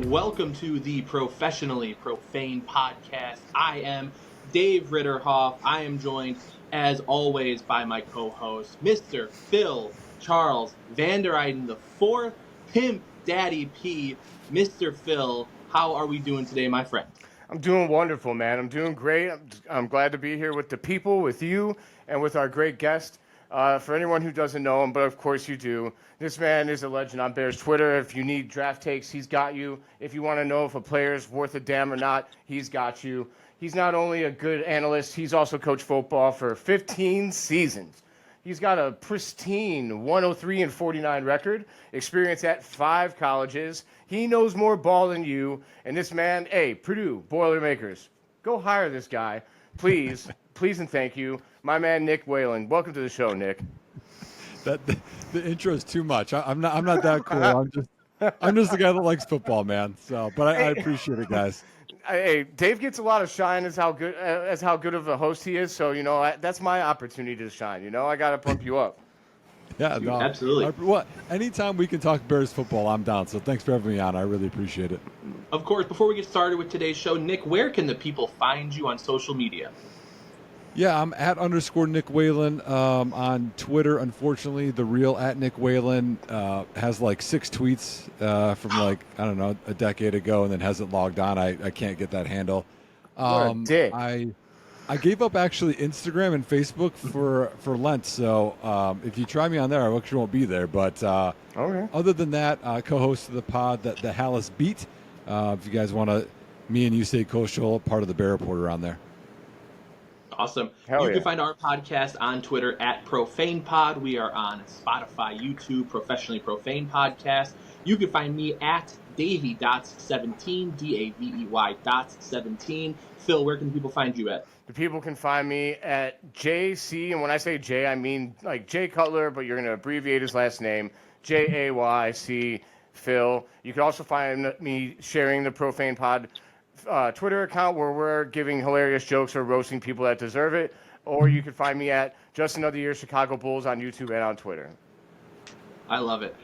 Welcome to the Professionally Profane podcast. I am Dave Ritterhoff. I am joined, as always, by my co-host, Mr. Phil Charles Vandereyden IV, Pimp Daddy P. Mr. Phil, how are we doing today, my friend? I'm doing wonderful, man. I'm doing great. I'm glad to be here with the people, with you, and with our great guest. For anyone who doesn't know him, but of course you do, this man is a legend on Bears Twitter. If you need draft takes, he's got you. If you want to know if a player's worth a damn or not, he's got you. He's not only a good analyst, he's also coached football for 15 seasons. He's got a pristine 103-49 record, experience at 5 colleges. He knows more ball than you. And this man, hey, Purdue, Boilermakers, go hire this guy. Please, please and thank you. My man, Nick Whalen. Welcome to the show, Nick. The intro is too much. I'm not that cool. I'm just the guy that likes football, man. So, but I appreciate it, guys. Hey, Dave gets a lot of shine as how good of a host he is. So that's my opportunity to shine. I got to pump you up. Yeah, no, absolutely. Anytime we can talk Bears football, I'm down. So thanks for having me on. I really appreciate it. Of course, before we get started with today's show, Nick, where can the people find you on social media? Yeah, I'm at _Nick Whalen on Twitter. Unfortunately, the real at Nick Whalen has like 6 tweets from a decade ago, and then hasn't logged on. I can't get that handle. What a dick. I gave up actually Instagram and Facebook for Lent. So if you try me on there, I actually won't be there. But okay. Other than that, co-host of the pod, the Halas Beat. If you guys want to, me and Yusei Koshul, part of the Bear Reporter on there. Awesome. Hell you yeah. can find our podcast on Twitter at ProfanePod. We are on Spotify, YouTube, Professionally Profane Podcast. You can find me at Davey.17, DAVEY.17. Phil, where can people find you at? The people can find me at JC, and when I say J, I mean like Jay Cutler, but you're going to abbreviate his last name, JAYC Phil. You can also find me sharing the Profane Pod Twitter account where we're giving hilarious jokes or roasting people that deserve it, or you can find me at Just Another Year Chicago Bulls on YouTube and on Twitter. I love it.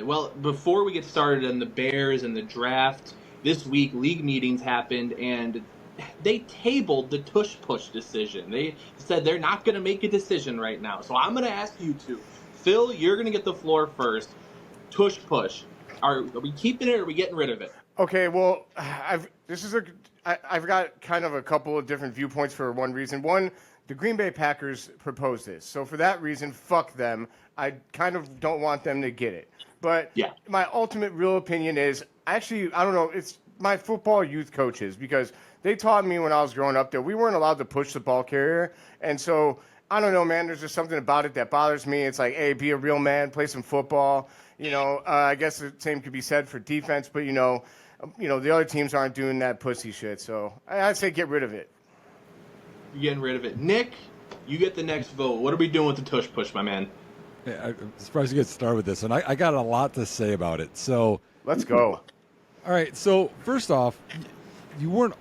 Well, before we get started on the Bears and the draft, this week league meetings happened and they tabled the Tush Push decision. They said they're not going to make a decision right now. So I'm going to ask you two. Phil, you're going to get the floor first. Tush Push. Are we keeping it or are we getting rid of it? Okay, well, I've got kind of a couple of different viewpoints for one reason. One, the Green Bay Packers proposed this. So for that reason, fuck them. I kind of don't want them to get it. But yeah, my ultimate real opinion is, actually, I don't know, it's my football youth coaches, because they taught me when I was growing up that we weren't allowed to push the ball carrier. And so, I don't know, man, there's just something about it that bothers me. It's like, hey, be a real man, play some football. I guess the same could be said for defense, but, the other teams aren't doing that pussy shit. So I'd say get rid of it. You're getting rid of it. Nick, you get the next vote. What are we doing with the Tush Push, my man? Yeah, I'm surprised you get started with this, and I got a lot to say about it. So let's go. All right. So first off, you weren't.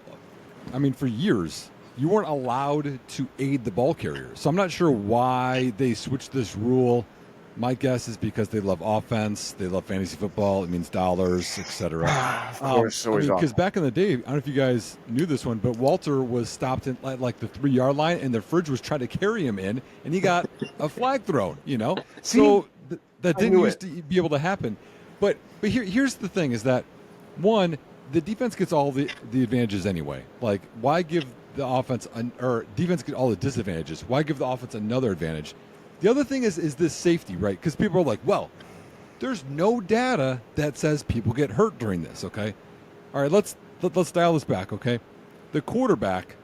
I mean, for years, you weren't allowed to aid the ball carrier. So I'm not sure why they switched this rule. My guess is because they love offense, they love fantasy football. It means dollars, etc. Of course, because back in the day, I don't know if you guys knew this one, but Walter was stopped at like the 3-yard line, and the fridge was trying to carry him in, and he got a flag thrown. See, so that didn't used to be able to happen. But here's the thing: is that one, the defense gets all the advantages anyway. Like, why give the offense or defense get all the disadvantages? Why give the offense another advantage? The other thing is this safety, right? Because people are like, well, there's no data that says people get hurt during this, okay? All right, let's dial this back, okay? The quarterback,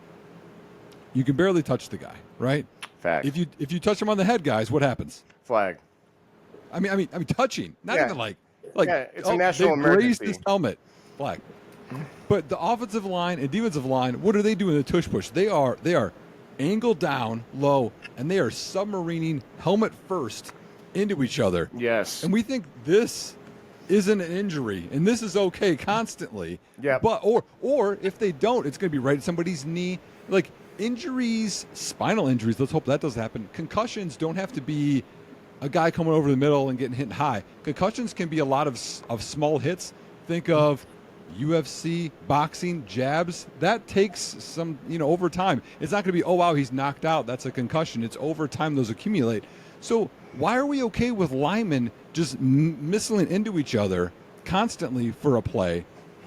you can barely touch the guy, right? Fact. If you touch him on the head, guys, what happens? Flag. I mean touching, not even like yeah, it's a national they emergency. raised his helmet, flag. But the offensive line and defensive line, what are they doing in the tush push? They are angled down low, and they are submarining helmet first into each other. Yes. And we think this isn't an injury, and this is okay constantly. Yeah. But or if they don't, it's going to be right at somebody's knee. Like injuries, spinal injuries. Let's hope that doesn't happen. Concussions don't have to be a guy coming over the middle and getting hit high. Concussions can be a lot of small hits. Think of UFC, boxing, jabs, that takes some, over time. It's not going to be, oh, wow, he's knocked out. That's a concussion. It's over time those accumulate. So why are we okay with linemen just missiling into each other constantly for a play,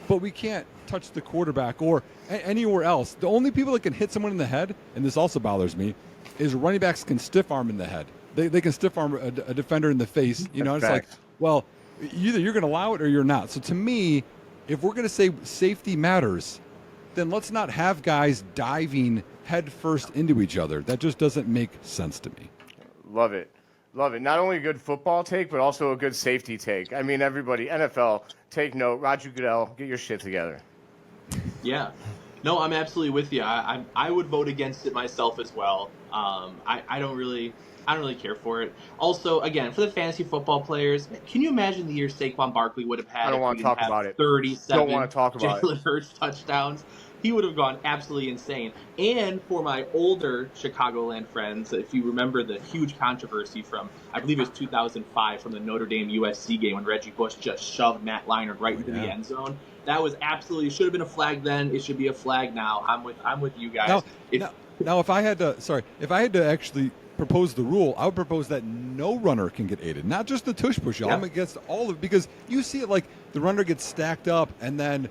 but we can't touch the quarterback or anywhere else? The only people that can hit someone in the head, and this also bothers me, is running backs can stiff arm in the head. They can stiff arm a defender in the face. It's like, well, either you're going to allow it or you're not. So to me, if we're going to say safety matters, then let's not have guys diving head first into each other. That just doesn't make sense to me. Love it. Love it. Not only a good football take, but also a good safety take. I mean, everybody, NFL, take note. Roger Goodell, get your shit together. Yeah. No, I'm absolutely with you. I would vote against it myself as well. I don't really care for it. Also, again, for the fantasy football players, can you imagine the year Saquon Barkley would have had? I don't want to talk about it. 37 don't want to talk about Jalen Hurts touchdowns. He would have gone absolutely insane. And for my older Chicagoland friends, if you remember the huge controversy from, I believe it was 2005, from the Notre Dame USC game when Reggie Bush just shoved Matt Leinart right into the end zone. That was absolutely, should have been a flag then. It should be a flag now. I'm with you guys. Now, if I had to actually propose the rule, I would propose that no runner can get aided, not just the tush push. I'm against all of it, because you see it like the runner gets stacked up and then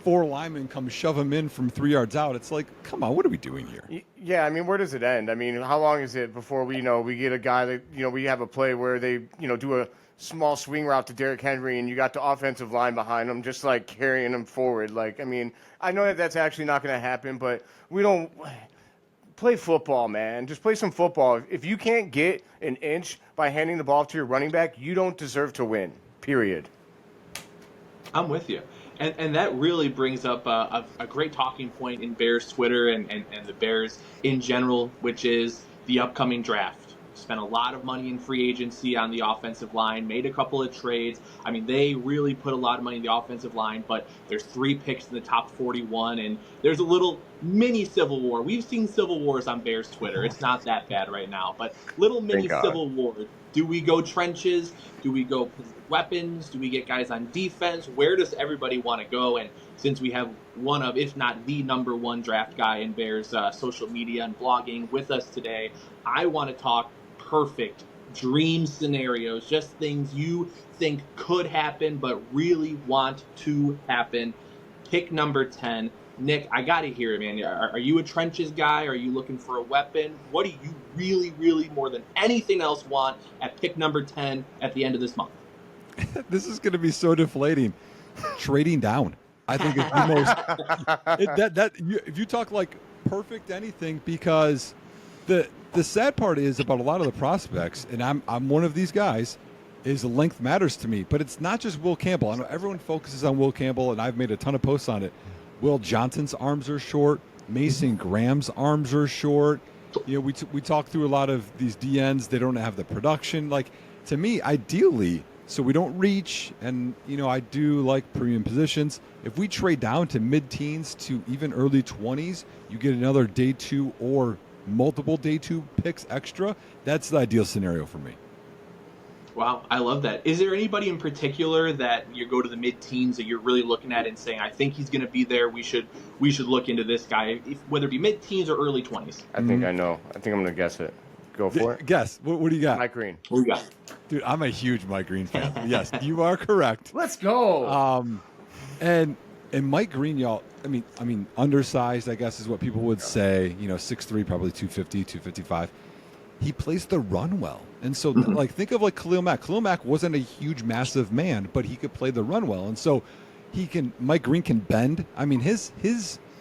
4 linemen come shove him in from 3 yards out. It's like, come on, what are we doing here? Yeah, I mean, where does it end? I mean, how long is it before we get a guy that, we have a play where they, do a small swing route to Derrick Henry and you got the offensive line behind him just like carrying him forward. Like, I mean, I know that that's actually not going to happen, but we don't play football, man. Just play some football. If you can't get an inch by handing the ball to your running back, you don't deserve to win, period. I'm with you. And that really brings up a great talking point in Bears Twitter and the Bears in general, which is the upcoming draft. Spent a lot of money in free agency on the offensive line, made a couple of trades. I mean, they really put a lot of money in the offensive line, but there's 3 picks in the top 41, and there's a little mini civil war. We've seen civil wars on Bears Twitter. It's not that bad right now, but little mini civil war. Do we go trenches? Do we go weapons? Do we get guys on defense? Where does everybody want to go? And since we have one of, if not the number one draft guy in Bears social media and blogging with us today, I want to talk perfect dream scenarios, just things you think could happen but really want to happen. Pick number 10. Nick, I got to hear it, man. Are you a trenches guy? Are you looking for a weapon? What do you really, really, more than anything else, want at pick number 10 at the end of this month? This is going to be so deflating. Trading down, I think, is the most. If you talk like perfect anything, because the sad part is about a lot of the prospects, and I'm one of these guys, is the length matters to me. But it's not just Will Campbell. I know everyone focuses on Will Campbell, and I've made a ton of posts on it. Will Johnson's arms are short. Mason Graham's arms are short. We talk through a lot of these DNs. They don't have the production. Like, to me, ideally, so we don't reach, and I do like premium positions. If we trade down to mid-teens to even early 20s, you get another day 2 or multiple day 2 picks extra. That's the ideal scenario for me. Wow, I love that. Is there anybody in particular that you go to the mid-teens that you're really looking at and saying, I think he's going to be there, we should look into this guy, whether it be mid-teens or early 20s? I think I know. I think I'm going to guess it. Go for it. Guess. What do you got? Mike Green. What do you got? Dude, I'm a huge Mike Green fan. Yes, you are correct. Let's go. And Mike Green, y'all, I mean, undersized, I guess, is what people would say. 6'3", probably 250, 255. He plays the run well. And so, think of Khalil Mack. Khalil Mack wasn't a huge, massive man, but he could play the run well. And so Mike Green can bend. I mean, his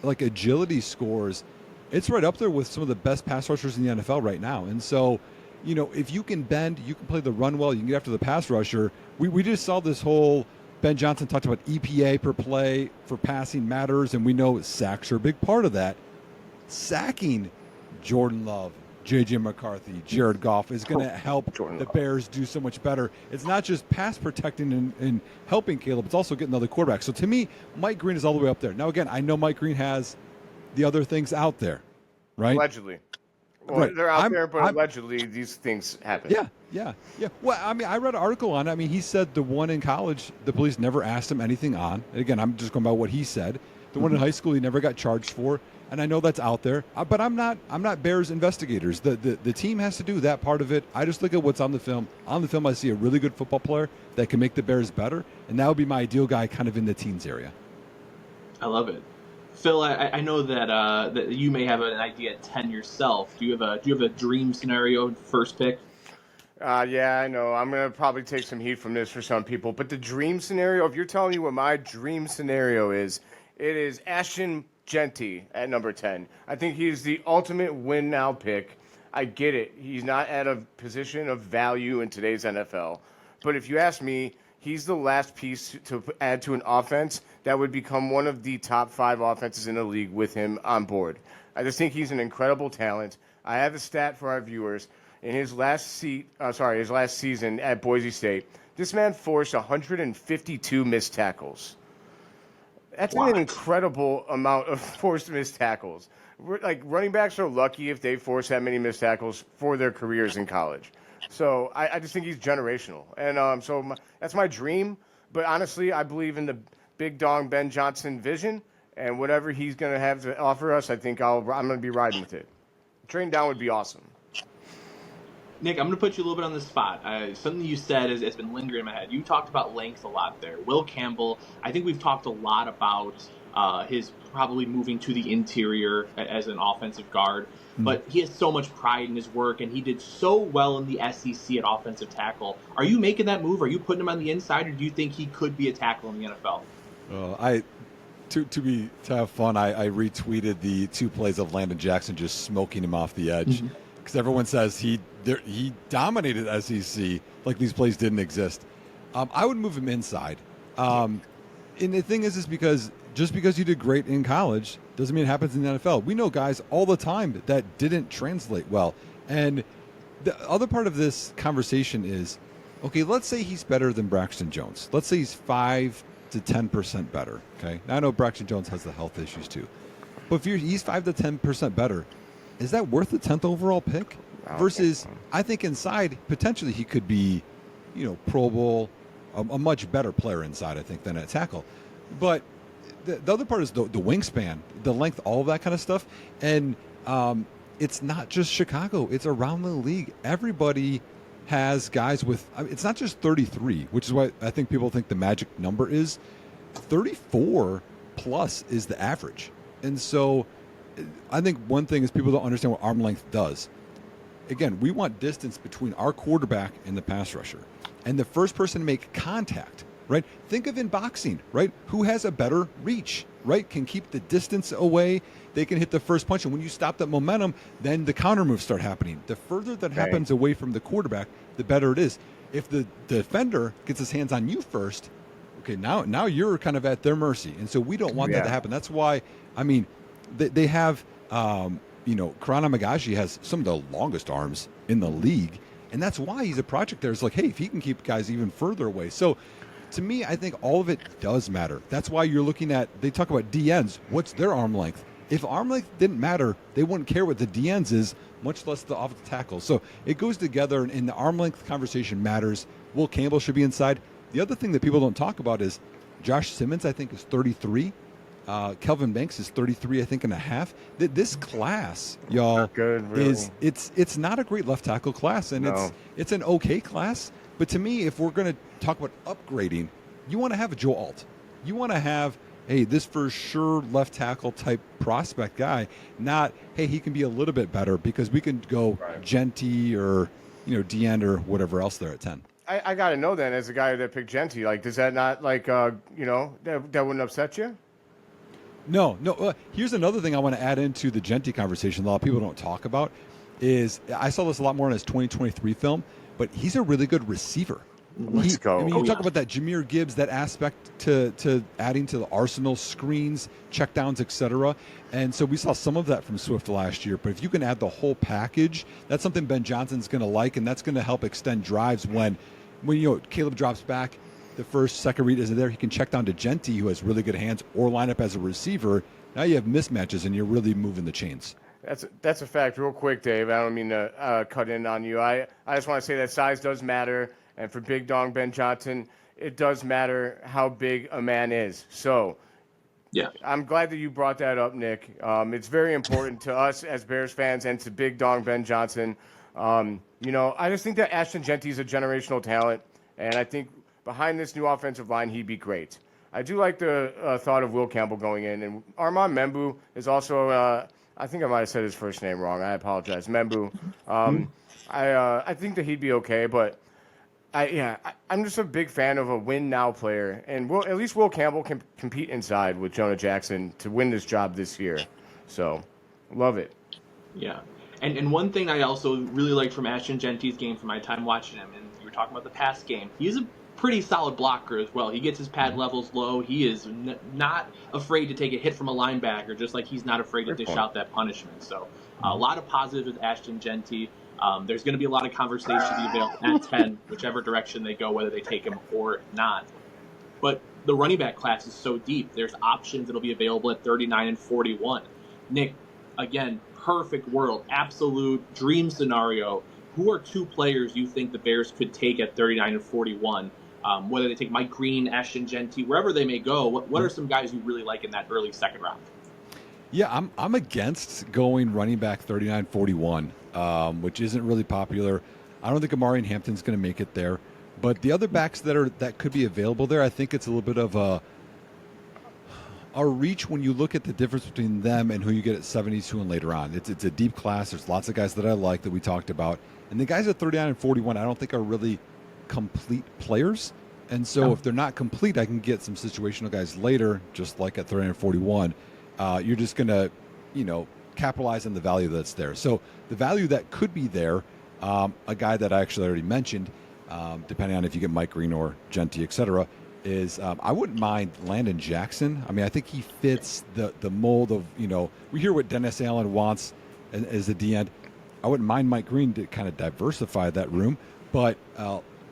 agility scores, it's right up there with some of the best pass rushers in the NFL right now. And so, if you can bend, you can play the run well, you can get after the pass rusher. We just saw this whole, Ben Johnson talked about EPA per play for passing matters, and we know sacks are a big part of that. Sacking Jordan Love, J.J. McCarthy, Jared Goff is going to help the Bears do so much better. It's not just pass protecting and helping Caleb, it's also getting other quarterbacks. So to me, Mike Green is all the way up there. Now, again, I know Mike Green has the other things out there, right? Allegedly. Well, right. they're out there, but allegedly these things happen. Yeah. Well, I mean, I read an article on it. I mean, he said the one in college, the police never asked him anything on. And again, I'm just going by what he said. The one in high school, he never got charged for. And I know that's out there, but I'm not Bears investigators. The team has to do that part of it. I just look at what's on the film. On the film, I see a really good football player that can make the Bears better, and that would be my ideal guy, kind of in the teens area. I love it, Phil. I know that you may have an idea at 10 yourself. Do you have a dream scenario first pick? Yeah, I know. I'm gonna probably take some heat from this for some people, but the dream scenario. If you're telling me what my dream scenario is, it is Ashton Genty at number 10. I think he's the ultimate win now pick. I get it. He's not at a position of value in today's NFL. But if you ask me, he's the last piece to add to an offense that would become one of the top 5 offenses in the league with him on board. I just think he's an incredible talent. I have a stat for our viewers. In his last season at Boise State, this man forced 152 missed tackles. That's an incredible amount of forced missed tackles. Running backs are lucky if they force that many missed tackles for their careers in college. So I just think he's generational. And that's my dream. But honestly, I believe in the big dong Ben Johnson vision. And whatever he's going to have to offer us, I think I'm going to be riding with it. Train down would be awesome. Nick, I'm going to put you a little bit on the spot. Something you said has been lingering in my head. You talked about length a lot there. Will Campbell, I think we've talked a lot about his probably moving to the interior as an offensive guard. But he has so much pride in his work, and he did so well in the SEC at offensive tackle. Are you making that move? Are you putting him on the inside, or do you think he could be a tackle in the NFL? To have fun, I retweeted the 2 plays of Landon Jackson just smoking him off the edge. Because everyone says he dominated SEC like these plays didn't exist. I would move him inside. And the thing is because just because you did great in college doesn't mean it happens in the NFL. We know guys all the time that didn't translate well. And the other part of this conversation is, okay, let's say he's better than Braxton Jones. Let's say he's 5 to 10% better. Okay, now I know Braxton Jones has the health issues too, but if he's 5 to 10% better, is that worth the 10th overall pick? Versus, I think inside potentially he could be, Pro Bowl, a much better player inside, I think, than at tackle. But the other part is the wingspan, the length, all of that kind of stuff. And it's not just Chicago; it's around the league. Everybody has guys with. It's not just 33, which is why I think people think the magic number is 34 plus is the average. And so I think one thing is people don't understand what arm length does. Again, we want distance between our quarterback and the pass rusher. And the first person to make contact, right? Think of in boxing, right? Who has a better reach, right? Can keep the distance away. They can hit the first punch. And when you stop that momentum, then the counter moves start happening. The further that happens away from the quarterback, the better it is. If the defender gets his hands on you first, okay, now you're kind of at their mercy. And so we don't want that to happen. That's why, they have, Karana Magashi has some of the longest arms in the league. And that's why he's a project there. It's like, hey, if he can keep guys even further away. So to me, I think all of it does matter. That's why you're looking at, they talk about DNs. What's their arm length? If arm length didn't matter, they wouldn't care what the DNs is, much less the offensive tackle. So it goes together, and the arm length conversation matters. Will Campbell should be inside. The other thing that people don't talk about is Josh Simmons, I think, is 33. Kelvin Banks is 33, I think, and a half. This class, y'all, good, really. it's not a great left tackle class, and it's an okay class. But to me, if we're going to talk about upgrading, you want to have a Joe Alt. You want to have, hey, this for sure left tackle type prospect guy, not, hey, he can be a little bit better, because we can go Genty or DN or whatever else there at 10. I got to know then, as a guy that picked Genty, does that not that wouldn't upset you? No. Here's another thing I want to add into the Genty conversation. A lot of people don't talk about is I saw this a lot more in his 2023 film, but he's a really good receiver. Let's go. You talk about that Jahmyr Gibbs, that aspect to adding to the arsenal, screens, checkdowns, etc. And so we saw some of that from Swift last year. But if you can add the whole package, that's something Ben Johnson's going to like, and that's going to help extend drives when Caleb drops back. The first, second read isn't there. He can check down to Genty, who has really good hands, or line up as a receiver. Now you have mismatches, and you're really moving the chains. That's a fact. Real quick, Dave. I don't mean to cut in on you. I just want to say that size does matter, and for Big Dong Ben Johnson, it does matter how big a man is. So, Yeah. I'm glad that you brought that up, Nick. It's very important to us as Bears fans and to Big Dong Ben Johnson. I just think that Ashton Genty is a generational talent, and I think behind this new offensive line, he'd be great. I do like the thought of Will Campbell going in, and Armand Membu is also. I think I might have said his first name wrong. I apologize, Membu. I think that he'd be okay, but I'm just a big fan of a win now player, and at least Will Campbell can compete inside with Jonah Jackson to win this job this year. So, love it. Yeah. And one thing I also really liked from Ashton Genty's game from my time watching him, and you were talking about the pass game, he's a pretty solid blocker as well. He gets his pad levels low. He is not afraid to take a hit from a linebacker, just like he's not afraid to dish out that punishment. So a lot of positives with Ashton Genty. There's going to be a lot of conversation to be available at 10, whichever direction they go, whether they take him or not. But the running back class is so deep. There's options that'll be available at 39 and 41. Nick, again, perfect world, absolute dream scenario. Who are two players you think the Bears could take at 39 and 41? Whether they take Mike Green, Ashton Genty, wherever they may go, what are some guys you really like in that early second round? Yeah, I'm against going running back 39-41, which isn't really popular. I don't think Amari Hampton's going to make it there. But the other backs that could be available there, I think it's a little bit of a reach when you look at the difference between them and who you get at 72 and later on. It's a deep class. There's lots of guys that I like that we talked about. And the guys at 39 and 41 I don't think are really complete players. And so if they're not complete, I can get some situational guys later, just like at 39 and 41. You're just going to, capitalize on the value that's there. So the value that could be there, a guy that I actually already mentioned, depending on if you get Mike Green or Genty, et cetera, is I wouldn't mind Landon Jackson. I mean, I think he fits the mold of, we hear what Dennis Allen wants as a D end. I wouldn't mind Mike Green to kind of diversify that room. But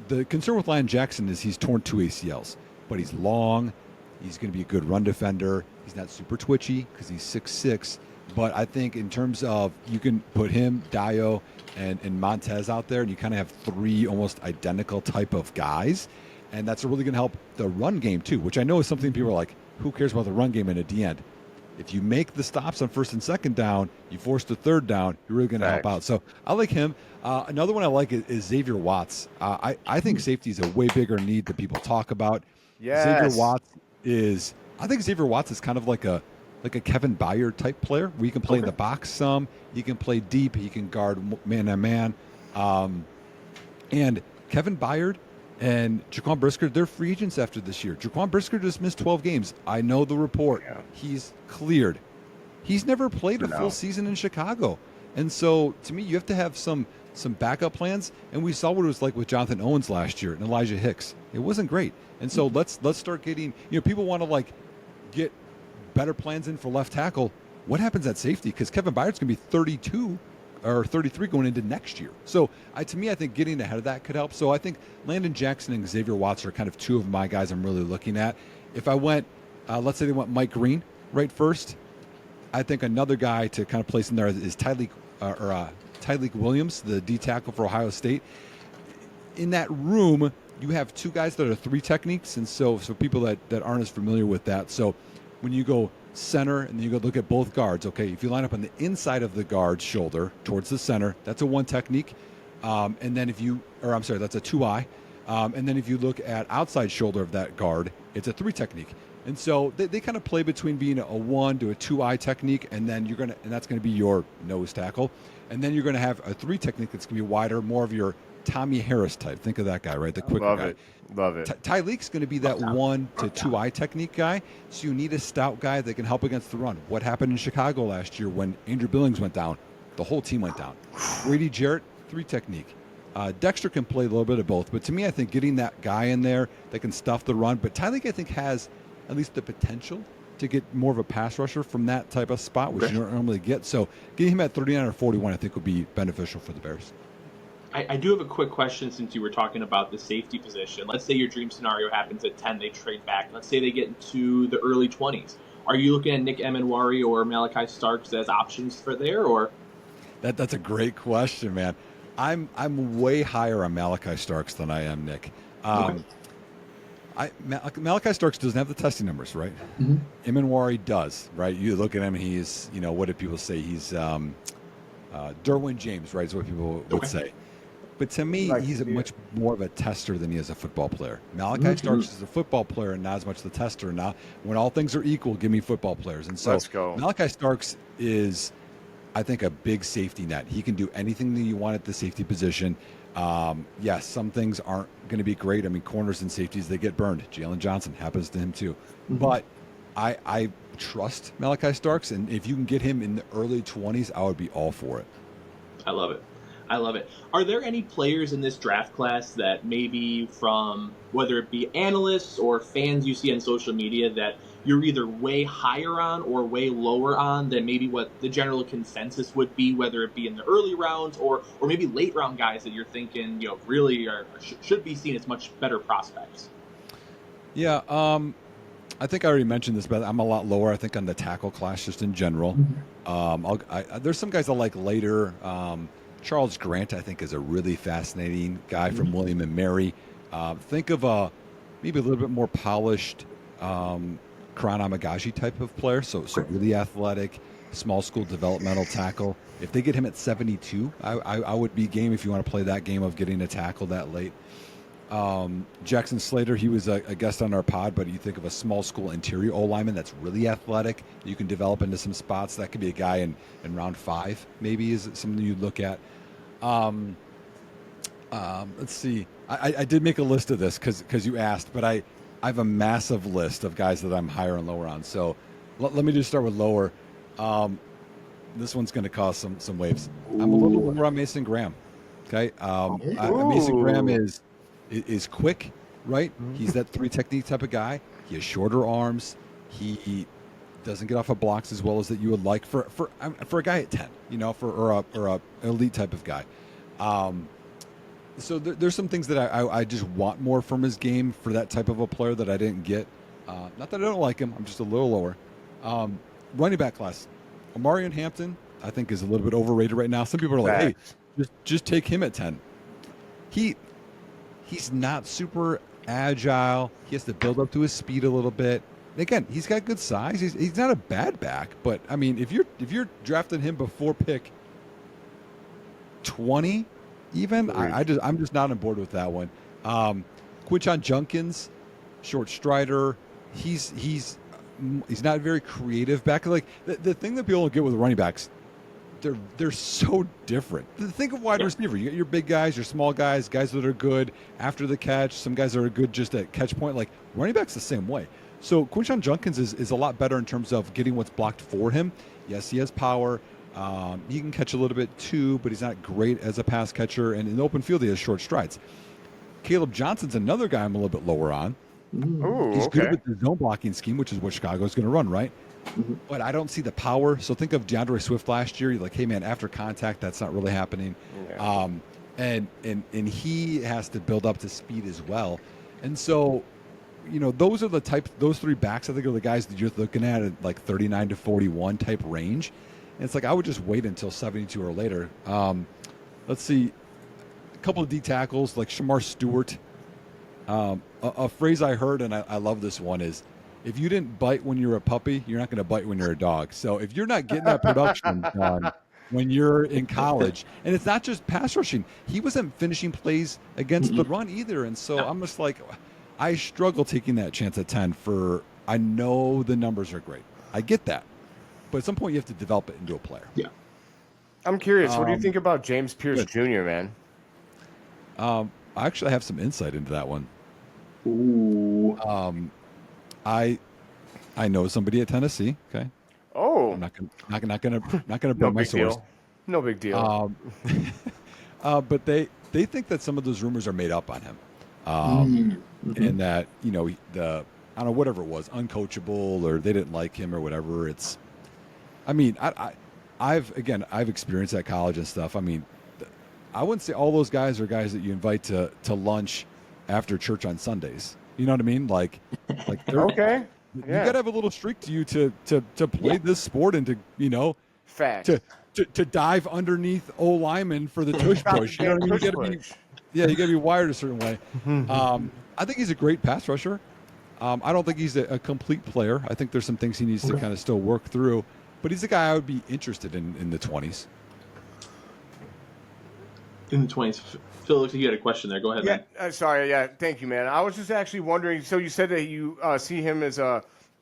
the concern with Landon Jackson is he's torn 2 ACLs, but he's long. He's going to be a good run defender. He's not super twitchy because he's 6'6". But I think in terms of you can put him, Dio, and Montez out there, and you kind of have 3 almost identical type of guys. And that's really going to help the run game too, which I know is something people are like, who cares about the run game in a D end? If you make the stops on first and second down, you force the third down, you're really going to help out. So I like him. Another one I like is Xavier Watts. I think safety is a way bigger need than people talk about. Yes. I think Xavier Watts is kind of like a Kevin Byard type player where you can play in the box some, he can play deep, he can guard man-on-man. And Kevin Byard and Jaquan Brisker, they're free agents after this year. Jaquan Brisker just missed 12 games. I know the report. Yeah. He's cleared. He's never played a full season in Chicago. And so, to me, you have to have some backup plans. And we saw what it was like with Jonathan Owens last year and Elijah Hicks. It wasn't great. And so let's start getting, people want to get better plans in for left tackle. What happens at safety? Because Kevin Byard's going to be 32 or 33 going into next year. So to me, I think getting ahead of that could help. So I think Landon Jackson and Xavier Watts are kind of 2 of my guys I'm really looking at. If I went, let's say they went Mike Green right first, I think another guy to kind of place in there is Tyleik Williams, the D tackle for Ohio State. In that room, you have 2 guys that are 3 techniques, and so people that aren't as familiar with that. So when you go center and then you go look at both guards, okay, if you line up on the inside of the guard's shoulder towards the center, that's a 1 technique. And then that's a 2-eye. And then if you look at outside shoulder of that guard, it's a 3 technique. And so they kind of play between being a 1 to a 2-eye technique, and then that's going to be your nose tackle. And then you're going to have a 3 technique that's going to be wider, more of your Tommy Harris type. Think of that guy, right? The quicker guy. Love it. Tyleik's going to be that 1 to 2-eye technique guy. So you need a stout guy that can help against the run. What happened in Chicago last year when Andrew Billings went down? The whole team went down. Grady Jarrett, 3 technique. Dexter can play a little bit of both. But to me, I think getting that guy in there that can stuff the run. But Tyleik, I think, has at least the potential to get more of a pass rusher from that type of spot, which you don't normally get. So getting him at 39 or 41, I think, would be beneficial for the Bears. I do have a quick question since you were talking about the safety position. Let's say your dream scenario happens at 10, they trade back. Let's say they get into the early 20s. Are you looking at Nick Emenwari or Malachi Starks as options for there, or? That's a great question, man. I'm way higher on Malachi Starks than I am Nick. Okay. Malachi Starks doesn't have the testing numbers, right? Mm-hmm. Emenwari does, right? You look at him, he's, what do people say? He's Derwin James, right? Is what people would say. But to me, he's much more of a tester than he is a football player. Malachi Starks is a football player and not as much the tester. Now, when all things are equal, give me football players. And so Let's go. Malachi Starks is, I think, a big safety net. He can do anything that you want at the safety position. Yes, some things aren't going to be great. I mean, corners and safeties, they get burned. Jalen Johnson happens to him too. Mm-hmm. But I trust Malachi Starks, and if you can get him in the early 20s, I would be all for it. I love it. I love it. Are there any players in this draft class that maybe from, whether it be analysts or fans you see on social media, that you're either way higher on or way lower on than maybe what the general consensus would be, whether it be in the early rounds or maybe late round guys that you're thinking, really should be seen as much better prospects? Yeah, I think I already mentioned this, but I'm a lot lower, I think, on the tackle class just in general. Mm-hmm. There's some guys I like later. Charles Grant, I think, is a really fascinating guy from William and Mary. Think of maybe a little bit more polished Karan Amagaji type of player, so really athletic, small school developmental tackle. If they get him at 72, I would be game if you want to play that game of getting a tackle that late. Jackson Slater, he was a guest on our pod, but you think of a small school interior O-lineman that's really athletic, you can develop into some spots. That could be a guy in round 5, maybe, is something you'd look at. Let's see. I did make a list of this because you asked, but I have a massive list of guys that I'm higher and lower on. So let me just start with lower. This one's going to cause some waves. I'm a little lower on Mason Graham. Okay. Mason Graham is quick, right? He's that 3 technique type of guy. He has shorter arms. He doesn't get off of blocks as well as that you would like for a guy at 10, or a elite type of guy. So there's some things that I just want more from his game for that type of a player that I didn't get. Not that I don't like him, I'm just a little lower. Running back class, Omarion Hampton, I think, is a little bit overrated right now. Some people are like, hey, just take him at 10. He's not super agile. He has to build up to his speed a little bit. Again, he's got good size. He's not a bad back, but I mean, if you're drafting him before pick 20, even, I'm just not on board with that one. Quinchon Junkins, short strider. He's not very creative back. Like the thing that people don't get with running backs, they're so different. Think of wide receiver. You got your big guys, your small guys that are good after the catch. Some guys that are good just at catch point. Like running backs the same way. So Quinchon Junkins is a lot better in terms of getting what's blocked for him. Yes, he has power. He can catch a little bit too, but he's not great as a pass catcher. And in the open field, he has short strides. Caleb Johnson's another guy I'm a little bit lower on. Ooh, he's good with the zone blocking scheme, which is what Chicago's going to run, right? But I don't see the power. So think of DeAndre Swift last year. You're like, hey man, after contact, that's not really happening. Yeah. And he has to build up to speed as well. And so, those are those 3 backs, I think, are the guys that you're looking at like 39 to 41 type range. And it's like, I would just wait until 72 or later. Let's see, a couple of D tackles like Shamar Stewart. A phrase I heard, and I love this one, is, if you didn't bite when you're a puppy, you're not going to bite when you're a dog. So if you're not getting that production done when you're in college, and it's not just pass rushing, he wasn't finishing plays against the run either. And so I'm just like, I struggle taking that chance at 10 I know the numbers are great. I get that. But at some point you have to develop it into a player. Yeah. I'm curious, what do you think about James Pierce Jr., man? I actually have some insight into that one. Ooh. I know somebody at Tennessee. Okay. Oh. I'm not gonna burn my source. No big deal. But they think that some of those rumors are made up on him, and that I don't know, whatever it was, uncoachable, or they didn't like him or whatever. I've experienced at college and stuff. I mean, I wouldn't say all those guys are guys that you invite to lunch after church on Sundays. You know what I mean? Like they're, okay. You got to have a little streak to you to play this sport and to Fact. To dive underneath O lineman for the tush push. You know what I mean? You got to be wired a certain way. I think he's a great pass rusher. I don't think he's a complete player. I think there's some things he needs to kind of still work through. But he's a guy I would be interested in the 20s. In the 20s. Phil, looks like you had a question there. Go ahead, man. Sorry. Yeah, thank you, man. I was just actually wondering, so you said that you see him as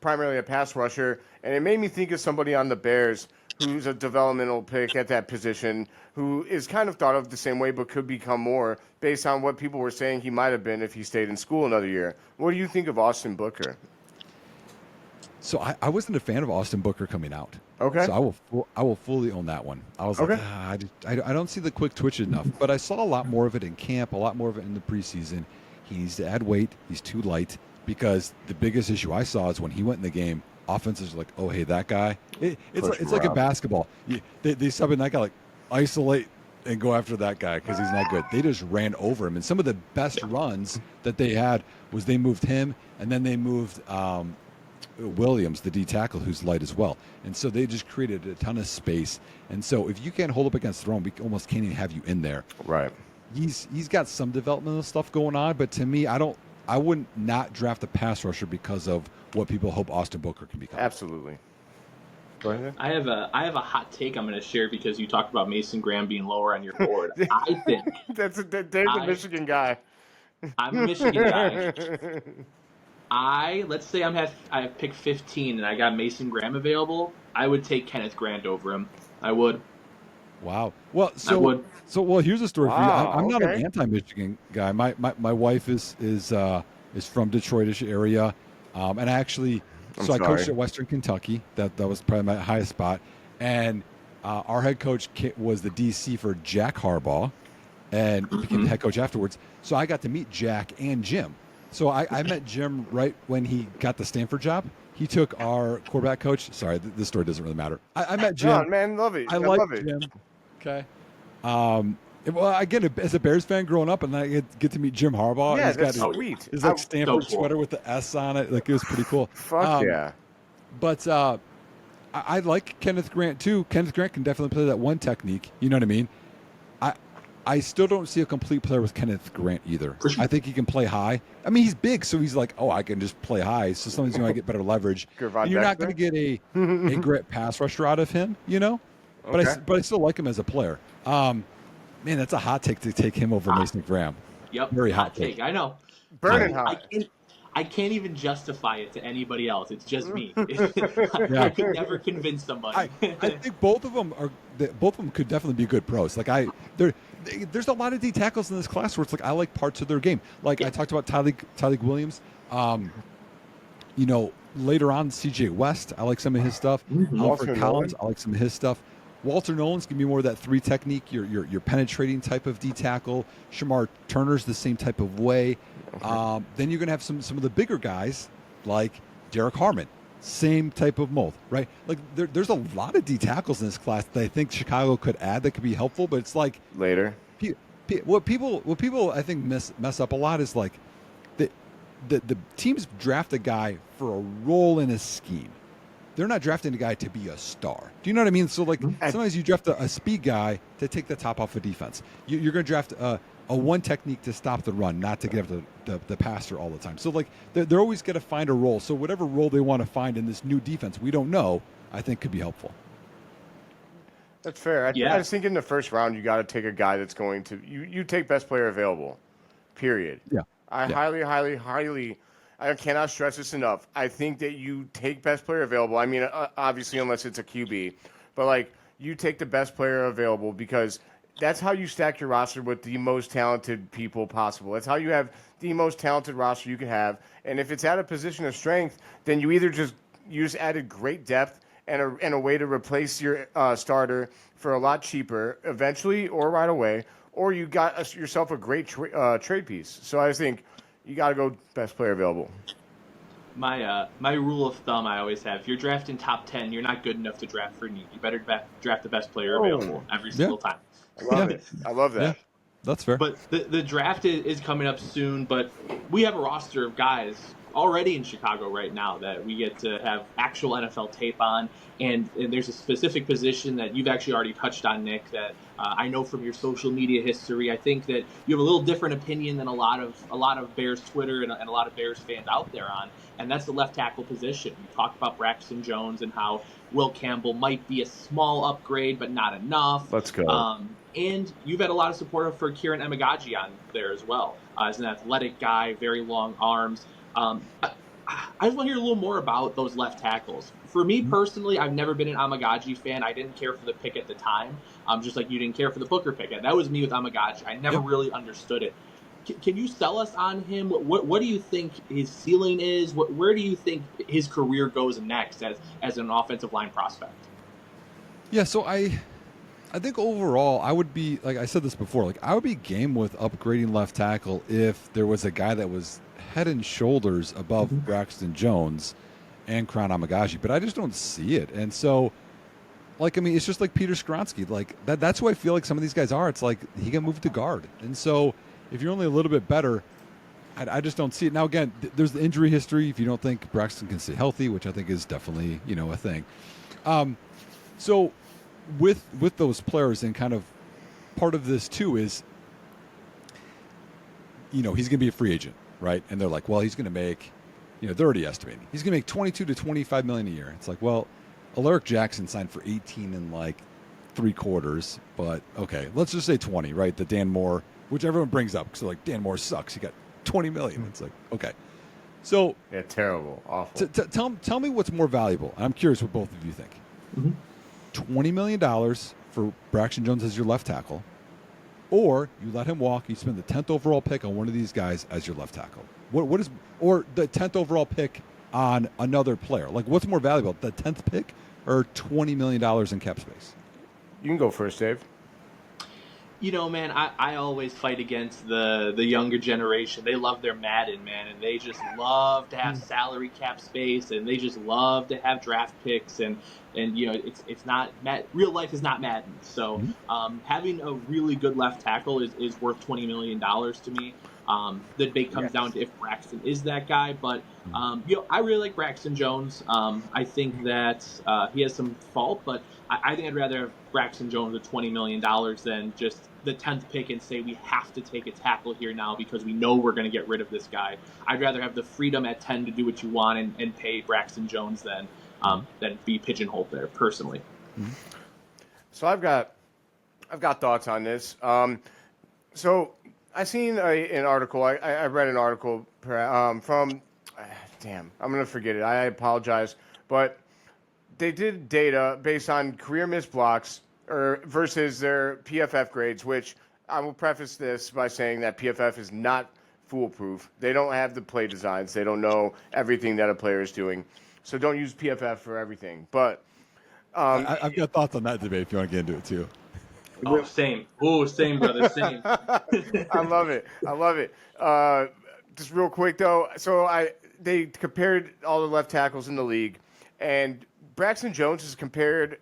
primarily a pass rusher, and it made me think of somebody on the Bears who's a developmental pick at that position who is kind of thought of the same way but could become more based on what people were saying he might have been if he stayed in school another year. What do you think of Austin Booker? So I wasn't a fan of Austin Booker coming out. Okay. So I will fully own that one. I was like, I don't see the quick twitch enough, but I saw a lot more of it in camp, a lot more of it in the preseason. He needs to add weight. He's too light because the biggest issue I saw is when he went in the game, offenses are like, oh, hey, that guy. It's like in basketball. They sub in that guy, like isolate and go after that guy because he's not good. They just ran over him. And some of the best runs that they had was they moved him and then they moved Williams, the D tackle, who's light as well. And so they just created a ton of space. And so if you can't hold up against the run, we almost can't even have you in there. Right. He's got some developmental stuff going on, but to me, I wouldn't not draft a pass rusher because of what people hope Austin Booker can become. Absolutely. Go ahead. I have a hot take I'm going to share because you talked about Mason Graham being lower on your board. I think Dave's a Michigan guy. I'm a Michigan guy. Let's say I have pick 15 and I got Mason Graham available. I would take Kenneth Grant over him. I would. Wow. Well, I would. So here's a story for you. I'm not an okay. anti-Michigan guy. My wife is from Detroitish area, and I actually I coached at Western Kentucky. That was probably my highest spot, and our head coach was the DC for Jack Harbaugh, and became the head coach afterwards. So I got to meet Jack and Jim. So I met Jim right when he got the Stanford job. He took our quarterback coach. Sorry, this story doesn't really matter. I met Jim. No, man, love it. I love like it. Jim. Okay. Well, I get it as a Bears fan growing up, and I get to meet Jim Harbaugh. Yeah, He's that's got sweet. his like Stanford so cool. sweater with the S on it. Like it was pretty cool. Fuck yeah. But I like Kenneth Grant too. Kenneth Grant can definitely play that one technique. You know what I mean? I still don't see a complete player with Kenneth Grant either. For sure. I think he can play high. I mean, he's big, so he's like, I can just play high. So sometimes you might get better leverage. And you're not going to get a great pass rusher out of him, But Okay. I still like him as a player. Man, that's a hot take to take him over Mason Graham. Yep. Very hot take. I know. Burning hot. I can't even justify it to anybody else. It's just me. I could never convince somebody. I think both of them could definitely be good pros. Like there's a lot of D tackles in this class where it's like I like parts of their game. Like I talked about Tyleik Williams. Later on CJ West, I like some of his stuff. Alfred Collins, I like some of his stuff. Walter Nolan's gonna be more of that three technique, your penetrating type of D tackle. Shamar Turner's the same type of way. Okay. Then you're gonna have some of the bigger guys like Derek Harmon, same type of mold, right? Like there's a lot of D tackles in this class that I think Chicago could add that could be helpful, but it's like later. What people I think mess up a lot is like the teams draft a guy for a role in a scheme. They're not drafting a guy to be a star. Do you know what I mean? So like sometimes you draft a speed guy to take the top off of defense. You're going to draft a one technique to stop the run, not to give the passer all the time. So like they're always going to find a role. So whatever role they want to find in this new defense, we don't know, I think could be helpful. That's fair. I just think in the first round you got to take a guy that's going to you take best player available. Period. Yeah. Highly. I cannot stress this enough. I think that you take best player available. I mean, obviously, unless it's a QB, but like you take the best player available because that's how you stack your roster with the most talented people possible. That's how you have the most talented roster you can have. And if it's at a position of strength, then you either just added great depth and a way to replace your starter for a lot cheaper eventually or right away, or you got yourself a great trade piece. So I just think you got to go best player available. My rule of thumb I always have: if you're drafting top 10, you're not good enough to draft for need. You better draft the best player available every single time. I love it. I love that. Yeah, that's fair. But the draft is coming up soon. But we have a roster of guys already in Chicago right now that we get to have actual NFL tape on. And there's a specific position that you've actually already touched on, Nick, that I know from your social media history. I think that you have a little different opinion than a lot of Bears Twitter and a lot of Bears fans out there on, and that's the left tackle position. You talked about Braxton Jones and how Will Campbell might be a small upgrade, but not enough. Let's go. And you've had a lot of support for Kieran Emagaji on there as well, as an athletic guy, very long arms. I just want to hear a little more about those left tackles. For me personally, I've never been an Amagaji fan. I didn't care for the pick at the time, just like you didn't care for the Booker pick. That was me with Amagaji. I never really understood it. Can you sell us on him? What do you think his ceiling is? Where do you think his career goes next as an offensive line prospect? Yeah, so I think overall I would be, like I said this before, like I would be game with upgrading left tackle if there was a guy that was head and shoulders above Braxton Jones and Crown Amagaji, but I just don't see it. And so, like, I mean, it's just like Peter Skronsky. Like, that's who I feel like some of these guys are. It's like he got moved to guard. And so if you're only a little bit better, I just don't see it. Now, again, there's the injury history. If you don't think Braxton can stay healthy, which I think is definitely, a thing. So with those players, and kind of part of this too is, he's going to be a free agent, right? And they're like, well, he's going to make, they're already estimating he's going to make 22 to 25 million a year. It's like, well, Alaric Jackson signed for 18 and like 3/4, but okay, let's just say 20, right? The Dan Moore, which everyone brings up, because like Dan Moore sucks. He got 20 million. It's like, okay, so yeah, terrible, awful. Tell me what's more valuable. I'm curious what both of you think. $20 million for Braxton Jones as your left tackle, or you let him walk, you spend the 10th overall pick on one of these guys as your left tackle. What is, or the 10th overall pick on another player? Like, what's more valuable, the 10th pick or $20 million in cap space? You can go first, Dave. Man, I always fight against the younger generation. They love their Madden, man, and they just love to have salary cap space, and they just love to have draft picks, and it's not real life is not Madden. So having a really good left tackle is worth $20 million to me. The debate comes down to if Braxton is that guy, but I really like Braxton Jones. I think that he has some fault, but I think I'd rather have Braxton Jones at $20 million than just the 10th pick and say we have to take a tackle here now because we know we're going to get rid of this guy. I'd rather have the freedom at 10 to do what you want and pay Braxton Jones than be pigeonholed there, personally. So I've got thoughts on this. So I seen an article. I read an article from. Damn, I'm gonna forget it. I apologize, but they did data based on career missed blocks versus their PFF grades, which I will preface this by saying that PFF is not foolproof. They don't have the play designs. They don't know everything that a player is doing. So don't use PFF for everything. But I've got thoughts on that debate if you want to get into it too. Oh, same. Oh, same, brother. Same. I love it. Just real quick though, so they compared all the left tackles in the league, and Braxton Jones is compared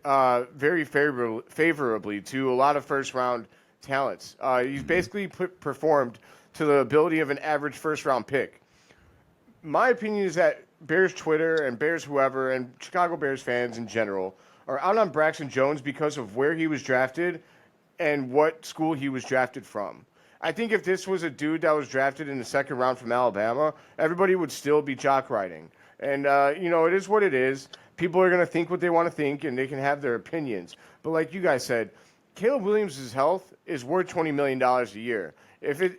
very favorably to a lot of first-round talents. He's basically performed to the ability of an average first-round pick. My opinion is that Bears Twitter and Bears whoever and Chicago Bears fans in general are out on Braxton Jones because of where he was drafted and what school he was drafted from. I think if this was a dude that was drafted in the second round from Alabama, everybody would still be jock riding. And, it is what it is. People are going to think what they want to think, and they can have their opinions. But like you guys said, Caleb Williams' health is worth $20 million a year.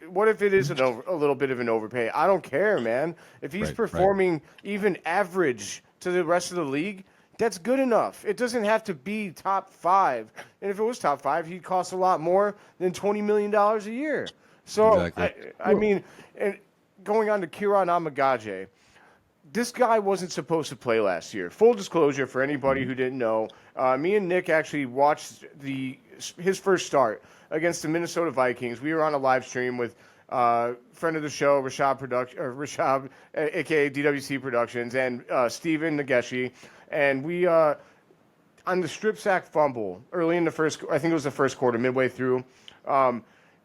What if it is a little bit of an overpay? I don't care, man. If he's performing even average to the rest of the league, that's good enough. It doesn't have to be top 5. And if it was top 5, he'd cost a lot more than $20 million a year. So, exactly. I mean, and going on to Kieran Amagaji, this guy wasn't supposed to play last year. Full disclosure for anybody who didn't know, me and Nick actually watched his first start against the Minnesota Vikings. We were on a live stream with friend of the show, Rashab, a.k.a. DWC Productions, and Steven Nageshi. And we, on the strip sack fumble, early in the first, I think it was the first quarter, midway through,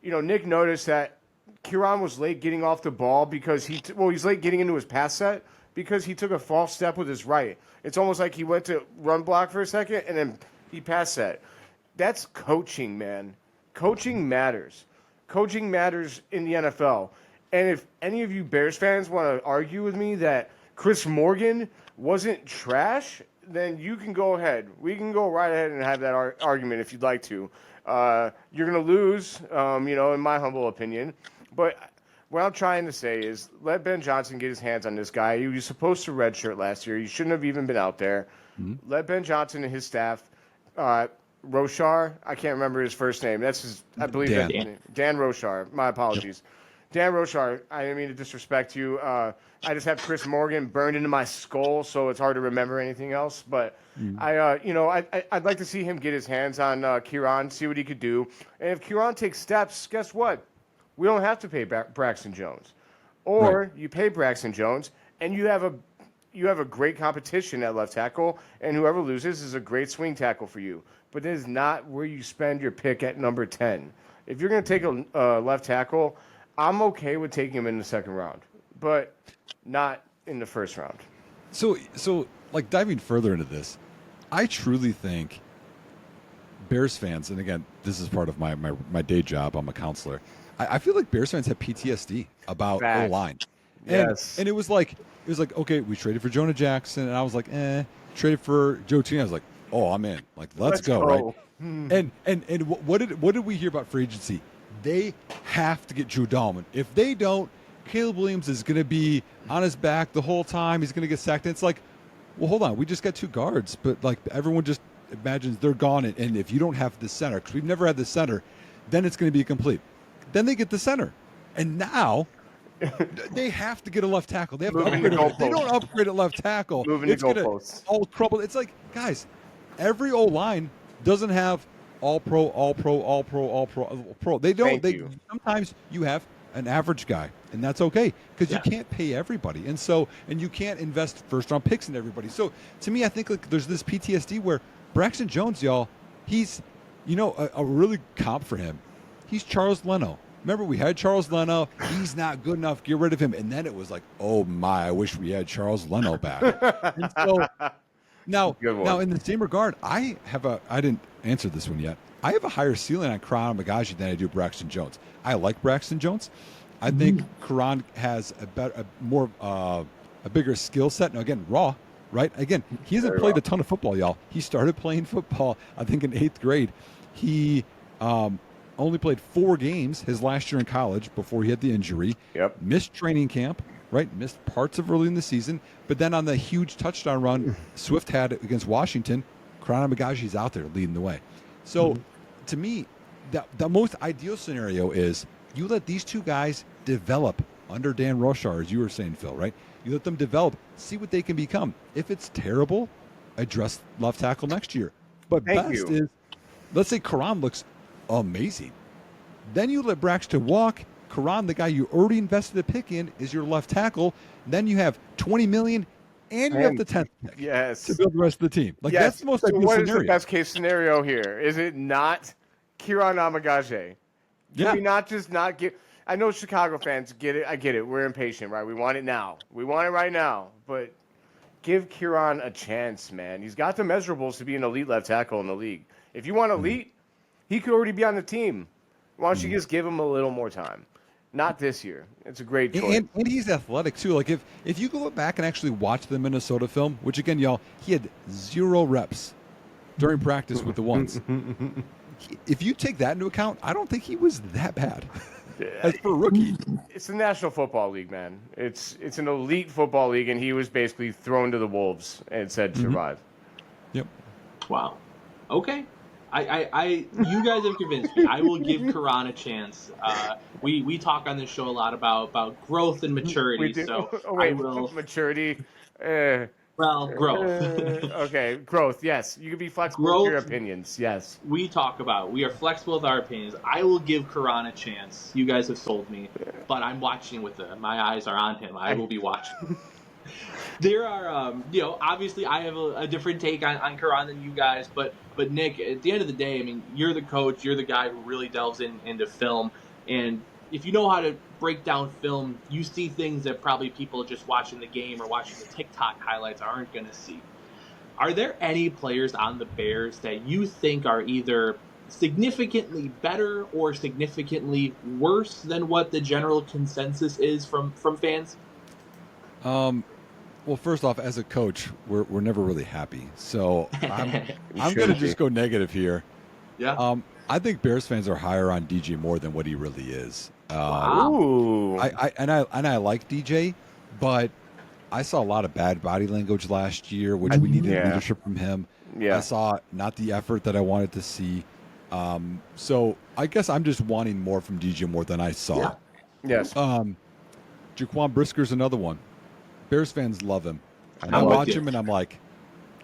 Nick noticed that Kieran was late getting off the ball because he's late getting into his pass set because he took a false step with his right. It's almost like he went to run block for a second and then he pass set. That's coaching, man. Coaching matters. Coaching matters in the NFL. And if any of you Bears fans want to argue with me that Chris Morgan wasn't trash, then you can go ahead. We can go right ahead and have that argument if you'd like to. You're going to lose, in my humble opinion. But what I'm trying to say is let Ben Johnson get his hands on this guy. He was supposed to redshirt last year. He shouldn't have even been out there. Mm-hmm. Let Ben Johnson and his staff, Roshar, I can't remember his first name. That's his, I believe Dan. that's his name. Dan Roshar. My apologies. Yep. Dan Roshar, I didn't mean to disrespect you. I just have Chris Morgan burned into my skull, so it's hard to remember anything else. But I'd like to see him get his hands on Kieran, see what he could do. And if Kieran takes steps, guess what? We don't have to pay Braxton Jones, or you pay Braxton Jones, and you have a great competition at left tackle, and whoever loses is a great swing tackle for you. But it is not where you spend your pick at number 10. If you're going to take a left tackle, I'm okay with taking him in the second round, but not in the first round. So like diving further into this, I truly think Bears fans, and again, this is part of my day job. I'm a counselor. I feel like Bears fans have PTSD about O-line. Yes. And it was like, okay, we traded for Jonah Jackson, and I was like, traded for Joe Tooney. I was like, oh, I'm in. Like, let's go, right? And what did we hear about free agency? They have to get Drew Dalman. If they don't, Caleb Williams is going to be on his back the whole time. He's going to get sacked. And it's like, well, hold on. We just got two guards, but like everyone just imagines they're gone. And if you don't have the center, because we've never had the center, then it's going to be complete. Then they get the center, and now they have to get a left tackle. They have to upgrade it. If they don't upgrade at left tackle, it's going to all crumble. It's like, guys, every O-line doesn't have all pro. They don't. Sometimes you have an average guy, and that's okay because you can't pay everybody, and you can't invest first-round picks in everybody. So to me, I think like there's this PTSD where Braxton Jones, y'all, he's a really comp for him. He's Charles Leno. Remember, we had Charles Leno. He not good enough. Get rid of him. And then it was like, oh my, I wish we had Charles Leno back. And so now in the same regard, I didn't answer this one yet. I have a higher ceiling on Karan Magaji than I do Braxton Jones. I like Braxton Jones. I think Karan has a bigger skill set. Now again, raw, right? Again, he hasn't played a ton of football, y'all. He started playing football, I think, in 8th grade. He only played 4 games his last year in college before he had the injury. Yep. Missed training camp, right? Missed parts of early in the season. But then on the huge touchdown run Swift had against Washington, Karan Magaji's out there leading the way. So to me, the most ideal scenario is you let these two guys develop under Dan Roshar, as you were saying, Phil, right? You let them develop, see what they can become. If it's terrible, address left tackle next year. But is, let's say Karan looks amazing. Then you let Braxton walk. Karan, the guy you already invested a pick in, is your left tackle. Then you have $20 million, and you have the 10th pick to build the rest of the team. Like that's the most ideal scenario. What is the best case scenario here? Is it not Kieran Amagaje? Can we not just not get? I know Chicago fans get it. I get it. We're impatient, right? We want it now. We want it right now. But give Kieran a chance, man. He's got the measurables to be an elite left tackle in the league. If you want elite, he could already be on the team. Why don't you just give him a little more time? Not this year. It's a great choice. And he's athletic, too. Like, if you go back and actually watch the Minnesota film, which, again, y'all, he had 0 reps during practice with the ones. If you take that into account, I don't think he was that bad. As for a rookie. It's the National Football League, man. It's an elite football league, and he was basically thrown to the wolves and said survive. Yep. Wow. Okay. You guys have convinced me. I will give Karan a chance. We talk on this show a lot about growth and maturity. We do. So I will maturity. Growth. Okay, growth. Yes, you can be flexible with your opinions. Yes, we are flexible with our opinions. I will give Karan a chance. You guys have sold me, but I'm watching with my eyes are on him. I will be watching. There are, obviously I have a different take on Karan than you guys, but Nick, at the end of the day, I mean, you're the coach, you're the guy who really delves into film, and if you know how to break down film, you see things that probably people just watching the game or watching the TikTok highlights aren't going to see. Are there any players on the Bears that you think are either significantly better or significantly worse than what the general consensus is from fans? Well, first off, as a coach, we're never really happy. So I'm going to just go negative here. Yeah. I think Bears fans are higher on DJ Moore than what he really is. Wow. Ooh. I like DJ, but I saw a lot of bad body language last year, which we needed leadership from him. Yeah. I saw not the effort that I wanted to see. So I guess I'm just wanting more from DJ Moore than I saw. Yeah. Yes. Jaquan Brisker's another one. Bears fans love him. I like watch it. him and I'm like,